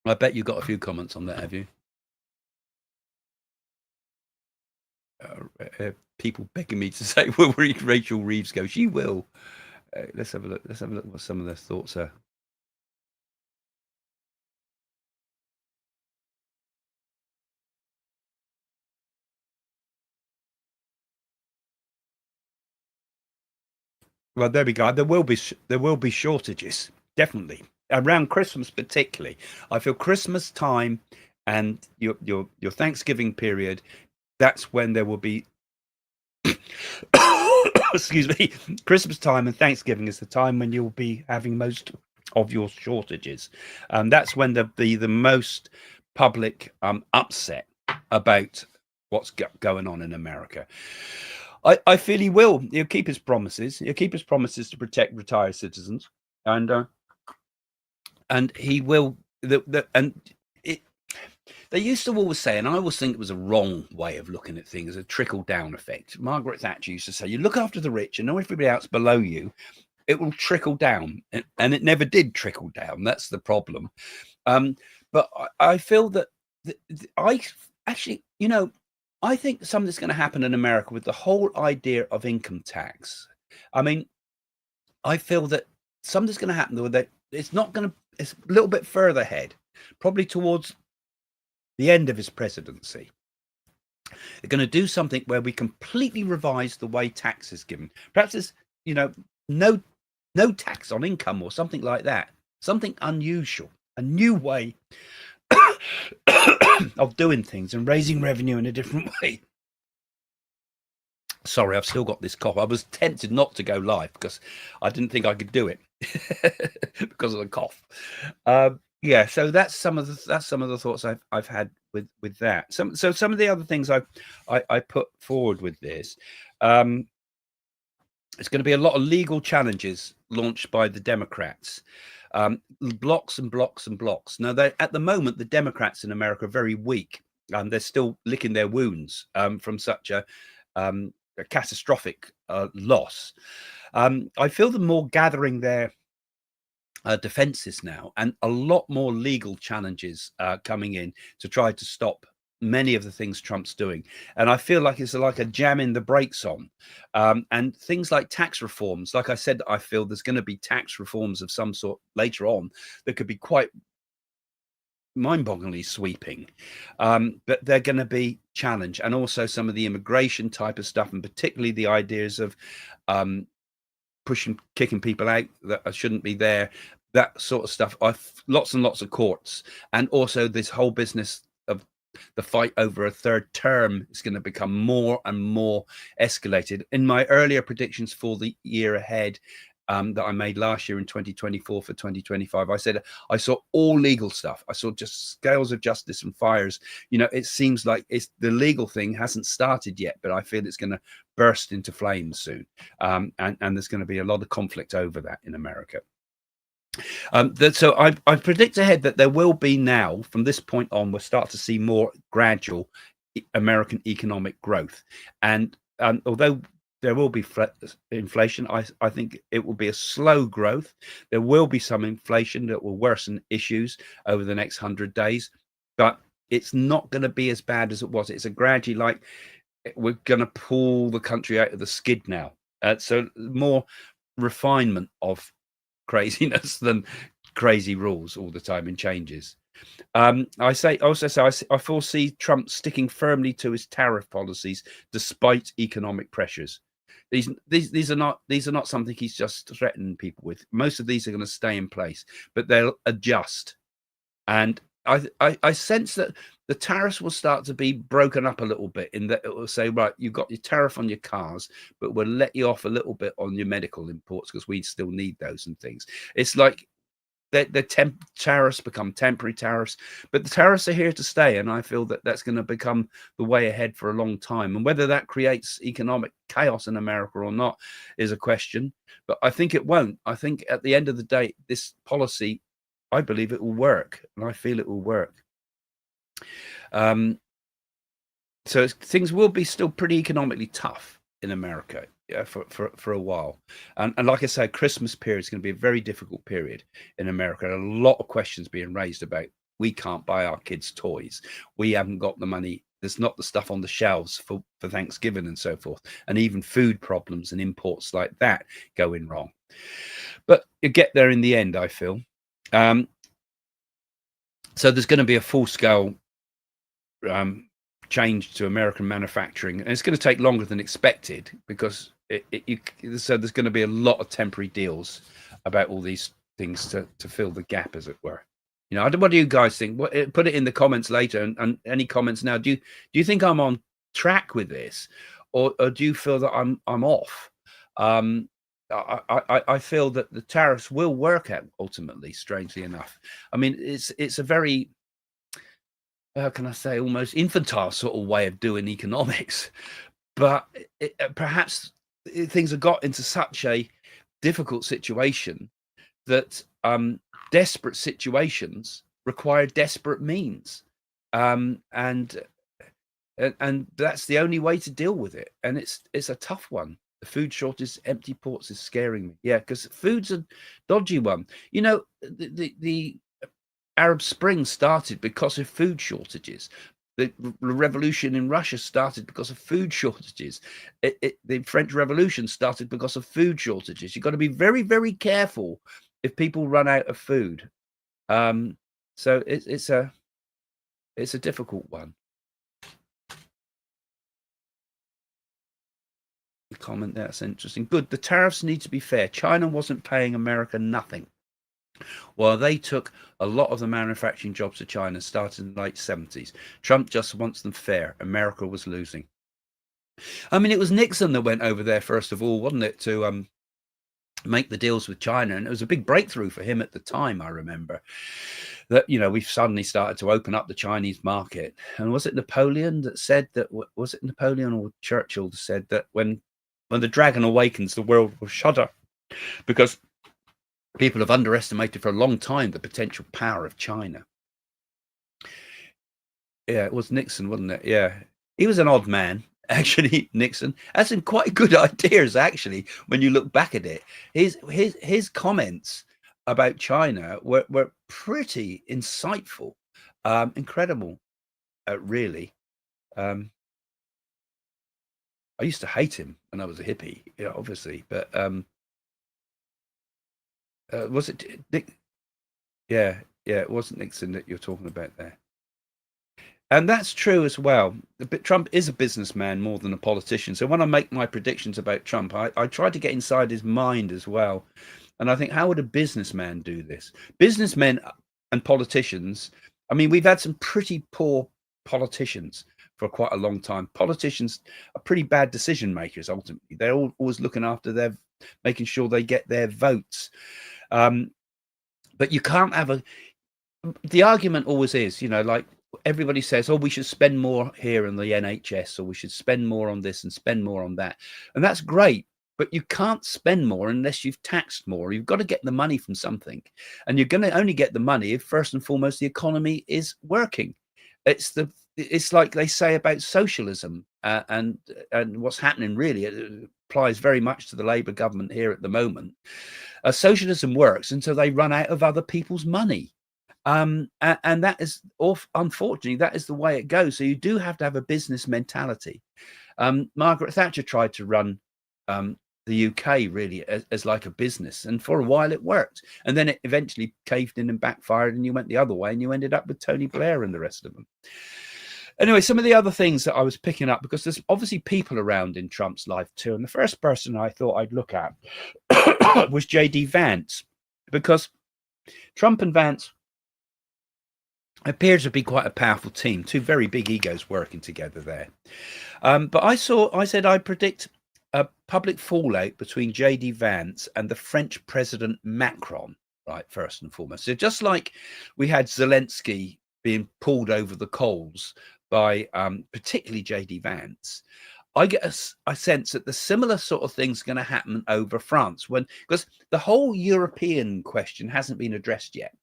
bet you got a few comments on that, have you? People begging me to say, will Rachel Reeves go? She will. Let's have a look. Let's have a look what some of their thoughts are. Well, there we go. There will be shortages, definitely around Christmas, particularly. I feel Christmas time and your Thanksgiving period. That's when there will be. Excuse me. Christmas time and Thanksgiving is the time when you'll be having most of your shortages. That's when there'll be the most public upset about what's going on in America. I feel he will. He'll keep his promises. He'll keep his promises to protect retired citizens, and he will. They used to always say, and I always think it was a wrong way of looking at things, a trickle-down effect. Margaret Thatcher used to say, "You look after the rich, and everybody else below you, it will trickle down," and it never did trickle down. That's the problem. But I feel that I actually, I think something's going to happen in America with the whole idea of income tax. I mean, I feel that something's going to happen with that. It's not going to. It's a little bit further ahead, probably towards the end of his presidency. They're going to do something where we completely revise the way tax is given. Perhaps there's, no tax on income or something like that. Something unusual, a new way of doing things and raising revenue in a different way. Sorry, I've still got this cough. I was tempted not to go live because I didn't think I could do it because of the cough. Yeah, so that's some of the thoughts I've had with that. Some of the other things I put forward with this. It's going to be a lot of legal challenges launched by the Democrats. Blocks and blocks and blocks. Now, at the moment, the Democrats in America are very weak. They're still licking their wounds from such a catastrophic loss. I feel them more gathering their defenses now, and a lot more legal challenges coming in to try to stop many of the things Trump's doing. And I feel like it's like a jamming the brakes on. And things like tax reforms, like I said, I feel there's going to be tax reforms of some sort later on that could be quite mind-bogglingly sweeping, but they're going to be challenged. And also some of the immigration type of stuff, and particularly the ideas of kicking people out that shouldn't be there, that sort of stuff. Lots and lots of courts, and also this whole business of the fight over a third term is going to become more and more escalated. In my earlier predictions for the year ahead, that I made last year in 2024 for 2025, I said I saw all legal stuff. I saw just scales of justice and fires. It seems like the legal thing hasn't started yet, but I feel it's going to burst into flames soon. And there's going to be a lot of conflict over that in America. So I predict ahead that there will be now, from this point on, we'll start to see more gradual American economic growth. And although there will be inflation, I think it will be a slow growth. There will be some inflation that will worsen issues over the next 100 days, but it's not going to be as bad as it was. It's a gradually, like, we're going to pull the country out of the skid now. So more refinement of craziness than crazy rules all the time and changes. I foresee Trump sticking firmly to his tariff policies despite economic pressures. These are not something he's just threatening people with. Most of these are going to stay in place, but they'll adjust. And I sense that the tariffs will start to be broken up a little bit, in that it will say, right, you've got your tariff on your cars, but we'll let you off a little bit on your medical imports because we still need those and things. It's like the tariffs become temporary tariffs, but the tariffs are here to stay. And I feel that that's going to become the way ahead for a long time. And whether that creates economic chaos in America or not is a question, but I think it won't. I think at the end of the day, this policy, I believe it will work, and I feel it will work. So things will be still pretty economically tough in America, for a while. And like I said, Christmas period is going to be a very difficult period in America. A lot of questions being raised about, we can't buy our kids toys. We haven't got the money. There's not the stuff on the shelves for Thanksgiving and so forth. And even food problems and imports like that going wrong. But you get there in the end, I feel. So there's going to be a full-scale change to American manufacturing, and it's going to take longer than expected because so there's going to be a lot of temporary deals about all these things to fill the gap, as it were. What do you guys think? Put it in the comments later, and any comments now. Do you think I'm on track with this, or do you feel that I'm off? I feel that the tariffs will work out ultimately, strangely enough. I mean, it's a very, how can I say, almost infantile sort of way of doing economics, but perhaps things have got into such a difficult situation that desperate situations require desperate means, and that's the only way to deal with it. And it's a tough one. The food shortage, empty ports is scaring me. Yeah, because food's a dodgy one. The Arab Spring started because of food shortages. The revolution in Russia started because of food shortages. The French Revolution started because of food shortages. You've got to be very, very careful if people run out of food. So it's a difficult one. comment there. That's interesting. Good. The tariffs need to be fair. China wasn't paying America nothing. Well, they took a lot of the manufacturing jobs to China, started in the late 70s. Trump just wants them fair. America was losing. I mean, it was Nixon that went over there first of all, wasn't it, to make the deals with China, and it was a big breakthrough for him at the time. I remember that we've suddenly started to open up the Chinese market. And was it Napoleon that said that? Was it Napoleon or Churchill that said that when the dragon awakens, the world will shudder, because people have underestimated for a long time the potential power of China. Yeah, it was Nixon, wasn't it? Yeah, he was an odd man. Actually, Nixon had some quite good ideas. Actually, when you look back at it, his comments about China were pretty insightful, incredible, really. I used to hate him when I was a hippie, obviously, but was it Nick? Yeah, it wasn't Nixon that you're talking about there. And that's true as well. But Trump is a businessman more than a politician. So when I make my predictions about Trump, I try to get inside his mind as well. And I think, how would a businessman do this? Businessmen and politicians, I mean, we've had some pretty poor politicians for quite a long time. Politicians are pretty bad decision makers, ultimately. They're always looking after making sure they get their votes. But you can't have the argument always is, like, everybody says, oh, we should spend more here in the NHS, or we should spend more on this and spend more on that. And that's great, but you can't spend more unless you've taxed more. You've got to get the money from something. And you're going to only get the money if, first and foremost, the economy is working. It's like they say about socialism, and what's happening really, it applies very much to the Labour government here at the moment. Socialism works until they run out of other people's money. And that is, unfortunately, that is the way it goes. So you do have to have a business mentality. Margaret Thatcher tried to run the UK really as like a business, and for a while it worked, and then it eventually caved in and backfired, and you went the other way, and you ended up with Tony Blair and the rest of them. Anyway, some of the other things that I was picking up, because there's obviously people around in Trump's life too, and the first person I thought I'd look at was JD Vance, because Trump and Vance appears to be quite a powerful team, two very big egos working together there. But I said I predict a public fallout between JD Vance and the French President Macron, right, first and foremost. So just like we had Zelensky being pulled over the coals by particularly JD Vance, I get a sense that the similar sort of thing's going to happen over France, because the whole European question hasn't been addressed yet.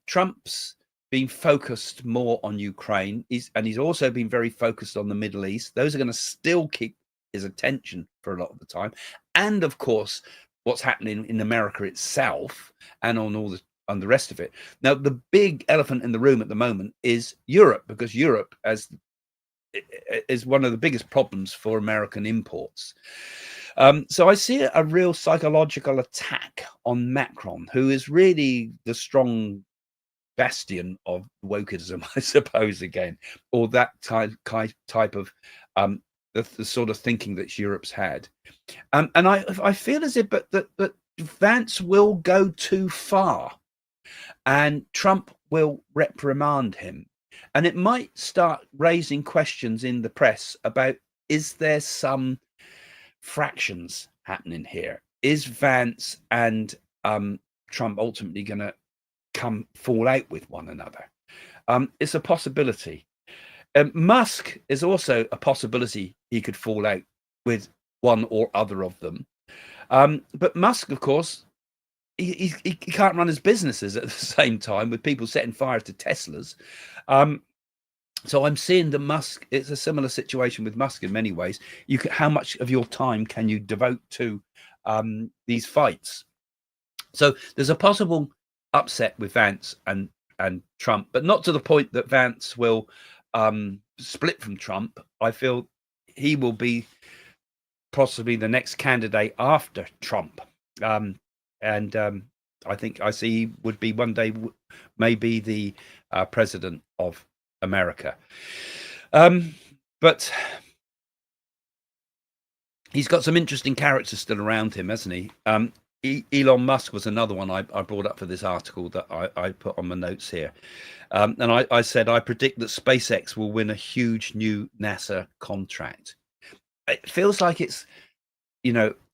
Trump's been focused more on Ukraine, and he's also been very focused on the Middle East. Those are going to still keep his attention for a lot of the time. And of course, what's happening in America itself and on the rest of it. Now, the big elephant in the room at the moment is Europe, because Europe is one of the biggest problems for American imports. So I see a real psychological attack on Macron, who is really the strong bastion of wokeism, I suppose, again, or that type of the sort of thinking that Europe's had. And I feel as if that Vance will go too far, and Trump will reprimand him. And it might start raising questions in the press about, is there some fractions happening here? Is Vance and Trump ultimately going to fall out with one another? It's a possibility. Musk is also a possibility. He could fall out with one or other of them. But Musk, of course, he can't run his businesses at the same time with people setting fire to Teslas. So I'm seeing that Musk, it's a similar situation with Musk in many ways. How much of your time can you devote to these fights? So there's a possible upset with Vance and Trump, but not to the point that Vance will split from Trump. I feel he will be possibly the next candidate after Trump. I think I see he would be one day maybe the president of America. But he's got some interesting characters still around him, hasn't he? Elon Musk was another one I brought up for this article that I put on my notes here. And I said, I predict that SpaceX will win a huge new NASA contract. It feels like it's,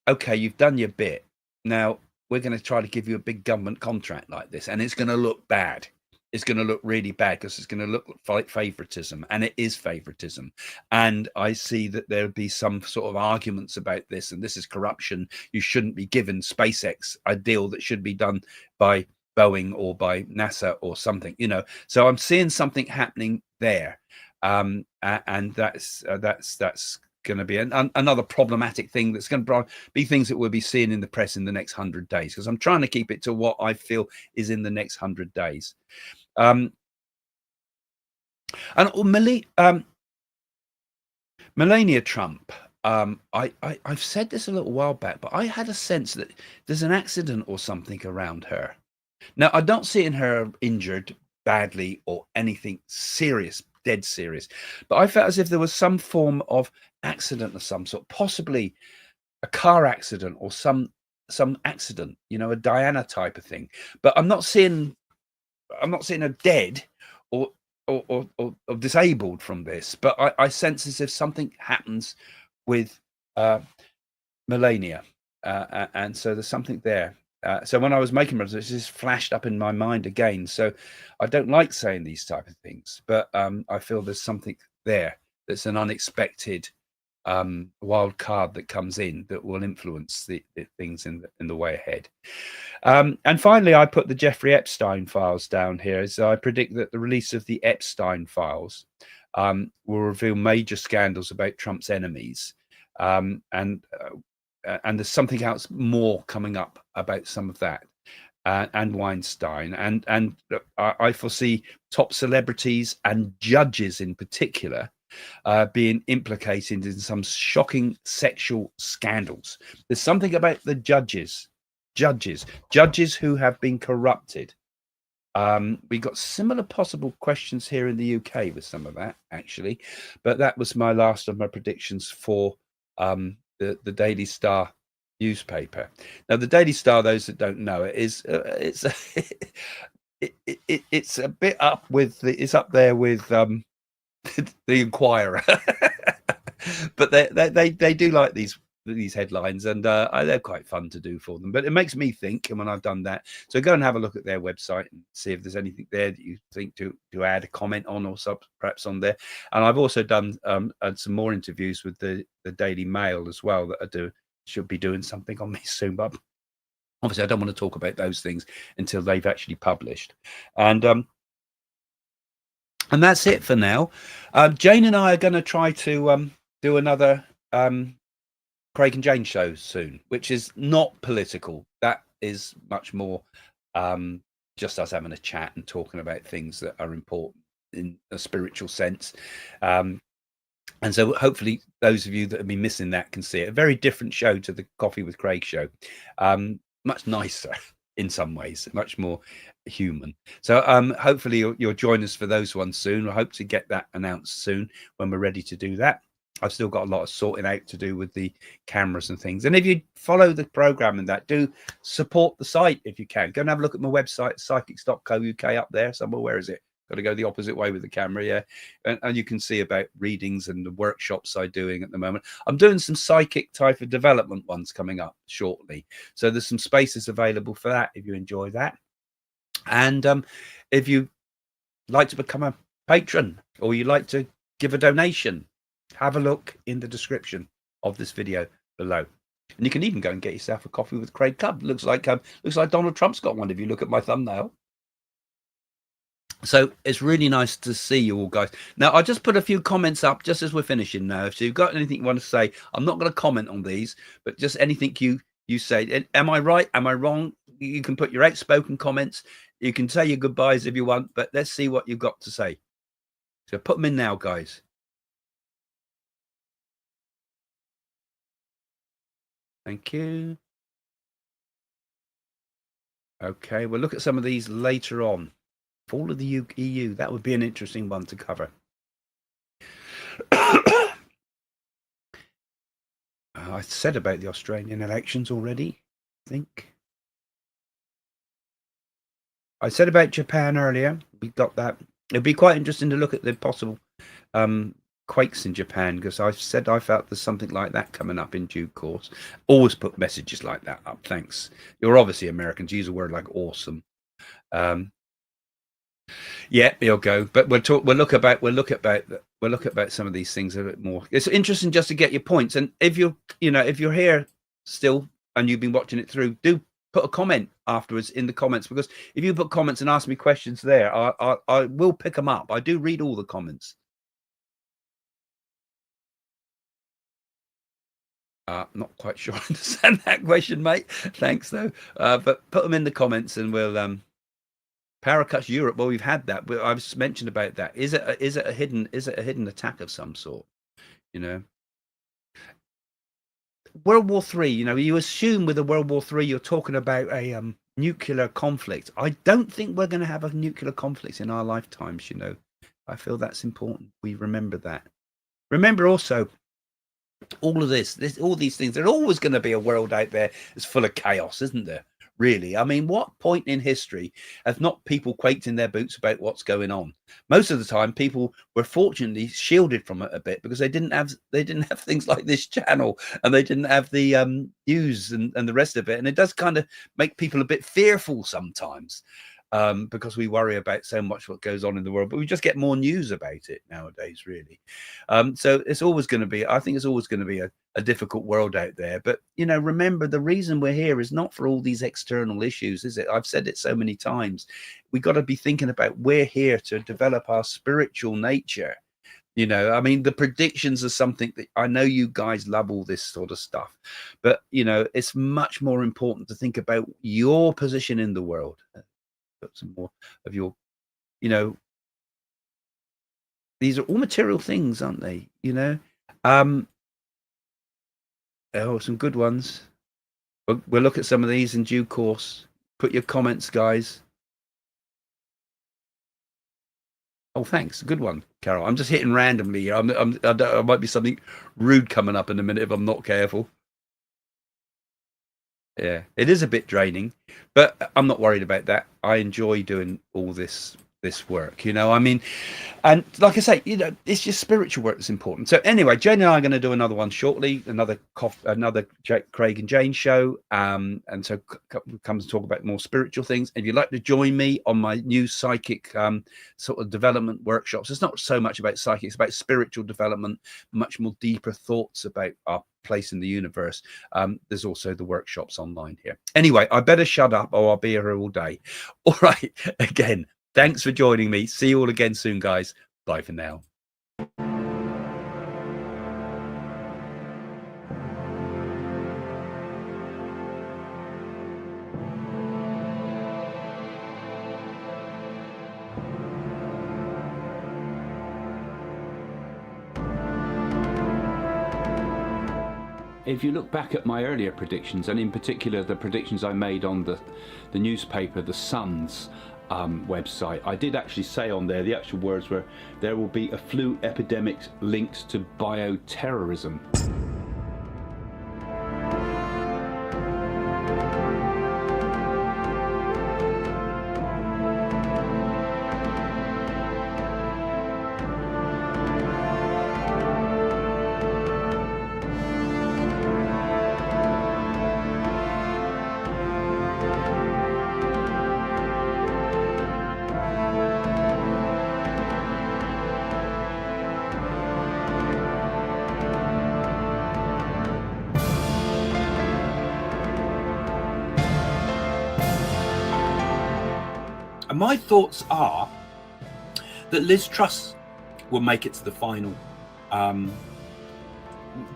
okay, you've done your bit. Now we're going to try to give you a big government contract like this, and it's going to look bad. It's going to look really bad because it's going to look like favoritism, and it is favoritism. And I see that there'll be some sort of arguments about this, and this is corruption. You shouldn't be given SpaceX a deal that should be done by Boeing or by NASA or something, So I'm seeing something happening there, and that's going to be another problematic thing that's going to be things that we'll be seeing in the press in the next 100 days, because I'm trying to keep it to what I feel is in the next 100 days. And Melania Trump, I've said this a little while back, but I had a sense that there's an accident or something around her. Now, I don't see her injured badly or anything serious, dead serious, but I felt as if there was some form of accident of some sort, possibly a car accident or some accident, a Diana type of thing. But I'm not seeing her dead or disabled from this. But I sense as if something happens with Melania, and so there's something there. So when I was making it just flashed up in my mind again. So I don't like saying these type of things, but I feel there's something there that's an unexpected wild card that comes in that will influence the things in the way ahead. And finally, I put the Jeffrey Epstein files down here. So I predict that the release of the Epstein files will reveal major scandals about Trump's enemies, and there's something else more coming up about some of that, and Weinstein, and I foresee top celebrities and judges in particular being implicated in some shocking sexual scandals. There's something about the judges who have been corrupted. We got similar possible questions here in the UK with some of that, actually, but that was my last of my predictions for the Daily Star newspaper. Now, the Daily Star, those that don't know, it's a bit up with it's up there with the Inquirer, but they do like these headlines, and they're quite fun to do for them. But it makes me think, and when I've done that, so go and have a look at their website and see if there's anything there that you think to add a comment on, or perhaps on there. And I've also done some more interviews with the Daily Mail as well that should be doing something on me soon, but obviously I don't want to talk about those things until they've actually published. And that's it for now. Jane and I are going to try to do another Craig and Jane show soon, which is not political. That is much more just us having a chat and talking about things that are important in a spiritual sense. And so hopefully those of you that have been missing that can see it. A very different show to the Coffee with Craig show. Much nicer in some ways, much more human. So hopefully you'll join us for those ones soon. I hope to get that announced soon when we're ready to do that. I've still got a lot of sorting out to do with the cameras and things. And if you follow the program and that, do support the site if you can. Go and have a look at my website, psychics.co.uk, up there somewhere. Where is it? Got to go the opposite way with the camera, yeah. And you can see about readings and the workshops I'm doing at the moment. I'm doing some psychic type of development ones coming up shortly. So there's some spaces available for that if you enjoy that. And if you like to become a patron or you like to give a donation, have a look in the description of this video below. And you can even go and get yourself a coffee with Craig Cub. Looks like Donald Trump's got one if you look at my thumbnail. So it's really nice to see you all, guys. Now, I just put a few comments up just as we're finishing now. If you've got anything you want to say, I'm not going to comment on these, but just anything you say. Am I right? Am I wrong? You can put your outspoken comments. You can say your goodbyes if you want, but let's see what you've got to say. So put them in now, guys. Thank you. Okay, we'll look at some of these later on. Fall of the EU, that would be an interesting one to cover. I said about the Australian elections already, I think. I said about Japan earlier. We got that. It'd be quite interesting to look at the possible quakes in Japan, because I said I felt there's something like that coming up in due course. Always put messages like that up. Thanks. You're obviously Americans. Use a word like awesome. Yeah, you'll go. But we'll talk. We'll look about some of these things a bit more. It's interesting just to get your points. And if you're here still and you've been watching it through, do put a comment afterwards in the comments, because if you put comments and ask me questions there, I will pick them up. I do read all the comments. Not quite sure I understand that question, mate. Thanks though. But put them in the comments and we'll power cuts Europe. Well, we've had that. I've mentioned about that. Is it a hidden attack of some sort? World War III. You assume with a World War III, you're talking about a nuclear conflict. I don't think we're going to have a nuclear conflict in our lifetimes. I feel that's important. We remember that. Remember also, all of all these things. There's always going to be a world out there that's full of chaos, isn't there? Really, I mean, what point in history have not people quaked in their boots about what's going on? Most of the time, people were fortunately shielded from it a bit, because they didn't have things like this channel, and they didn't have the news and the rest of it. And it does kind of make people a bit fearful sometimes, because we worry about so much what goes on in the world, but we just get more news about it nowadays, really. So it's always going to be, I think it's always going to be a difficult world out there. But, remember, the reason we're here is not for all these external issues, is it? I've said it so many times. We got to be thinking about, we're here to develop our spiritual nature. I mean, the predictions are something that I know you guys love, all this sort of stuff, but, it's much more important to think about your position in the world. Put some more of your, these are all material things, aren't they? Oh, some good ones. We'll look at some of these in due course. Put your comments, guys. Oh, thanks. Good one, Carol. I'm just hitting randomly. I might be something rude coming up in a minute if I'm not careful. Yeah, it is a bit draining, but I'm not worried about that. I enjoy doing all this work, I mean, and like I say, it's just spiritual work that's important. So anyway, Jane and I are going to do another one shortly, another Craig and Jane show, and so comes to talk about more spiritual things. If you'd like to join me on my new psychic sort of development workshops, it's not so much about psychic, it's about spiritual development, much more deeper thoughts about our place in the universe. There's also the workshops online here. Anyway, I better shut up or I'll be here all day. All right, again, thanks for joining me. See you all again soon, guys. Bye for now. If you look back at my earlier predictions, and in particular the predictions I made on the newspaper, The Sun's website, I did actually say on there, the actual words were, there will be a flu epidemic linked to bioterrorism. And my thoughts are that Liz Truss will make it to the final,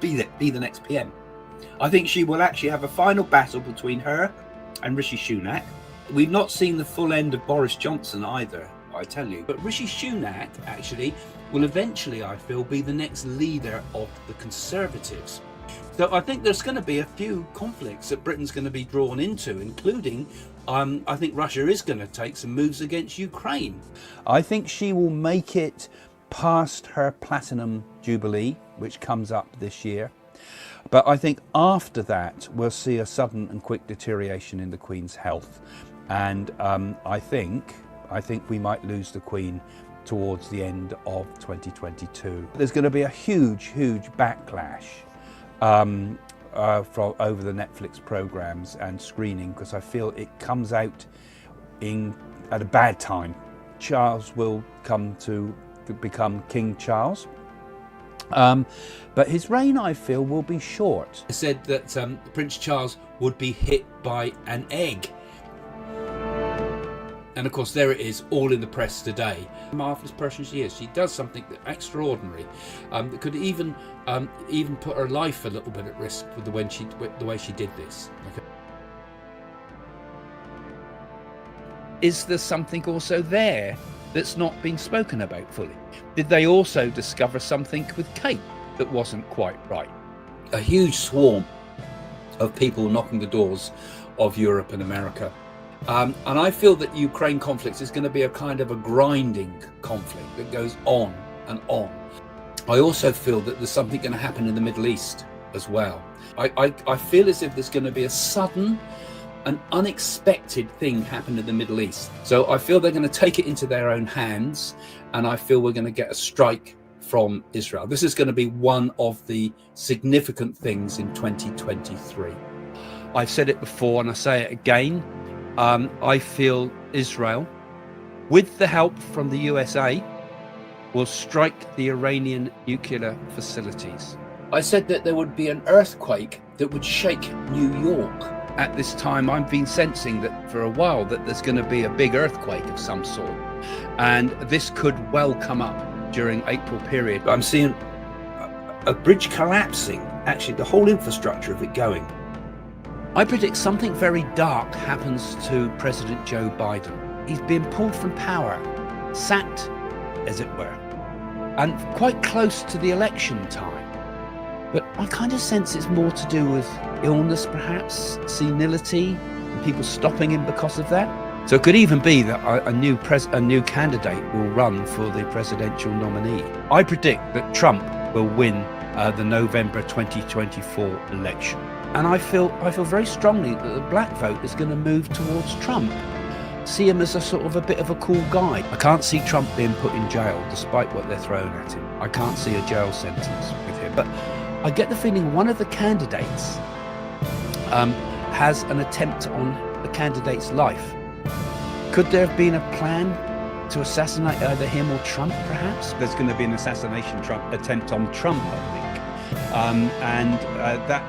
be the next PM. I think she will actually have a final battle between her and Rishi Sunak. We've not seen the full end of Boris Johnson either, I tell you. But Rishi Sunak actually will eventually, I feel, be the next leader of the Conservatives. So I think there's going to be a few conflicts that Britain's going to be drawn into, including I think Russia is going to take some moves against Ukraine. I think she will make it past her platinum jubilee, which comes up this year. But I think after that, we'll see a sudden and quick deterioration in the Queen's health. And I think we might lose the Queen towards the end of 2022. There's going to be a huge backlash from over the Netflix programs and screening, because I feel it comes out at a bad time. Charles will come to become King Charles. But his reign, I feel, will be short. I said that Prince Charles would be hit by an egg. And of course, there it is, all in the press today. A marvellous person she is. She does something extraordinary that could even put her life a little bit at risk with the way she did this. Okay. Is there something also there that's not been spoken about fully? Did they also discover something with Kate that wasn't quite right? A huge swarm of people knocking the doors of Europe and America. And I feel that Ukraine conflict is going to be a kind of a grinding conflict that goes on and on. I also feel that there's something going to happen in the Middle East as well. I feel as if there's going to be a sudden, an unexpected thing happen in the Middle East. So I feel they're going to take it into their own hands, and I feel we're going to get a strike from Israel. This is going to be one of the significant things in 2023. I've said it before and I say it again. I feel Israel, with the help from the USA, will strike the Iranian nuclear facilities. I said that there would be an earthquake that would shake New York. At this time, I've been sensing that for a while that there's going to be a big earthquake of some sort. And this could well come up during April period. I'm seeing a bridge collapsing, actually the whole infrastructure of it going. I predict something very dark happens to President Joe Biden. He's being pulled from power, sacked, as it were, and quite close to the election time. But I kind of sense it's more to do with illness, perhaps, senility, and people stopping him because of that. So it could even be that a new candidate will run for the presidential nominee. I predict that Trump will win the November 2024 election. And I feel very strongly that the black vote is going to move towards Trump. See him as a bit of a cool guy. I can't see Trump being put in jail despite what they're throwing at him. I can't see a jail sentence with him. But I get the feeling one of the candidates has an attempt on the candidate's life. Could there have been a plan to assassinate either him or Trump, perhaps? There's going to be an assassination attempt on Trump, I think. That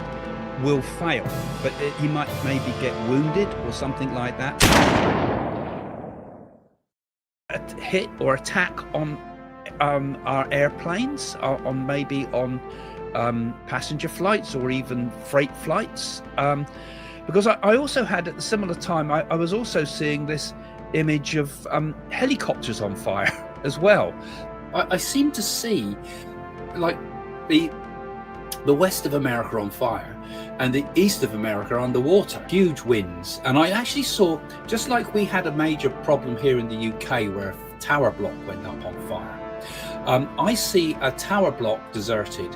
will fail, but he might maybe get wounded or something like that. A hit or attack on our airplanes, on passenger flights or even freight flights. Because I also had at the similar time, I was also seeing this image of helicopters on fire as well. I seem to see like the west of America on fire and the east of America underwater, huge winds. And I actually saw, just like we had a major problem here in the UK where a tower block went up on fire, I see a tower block deserted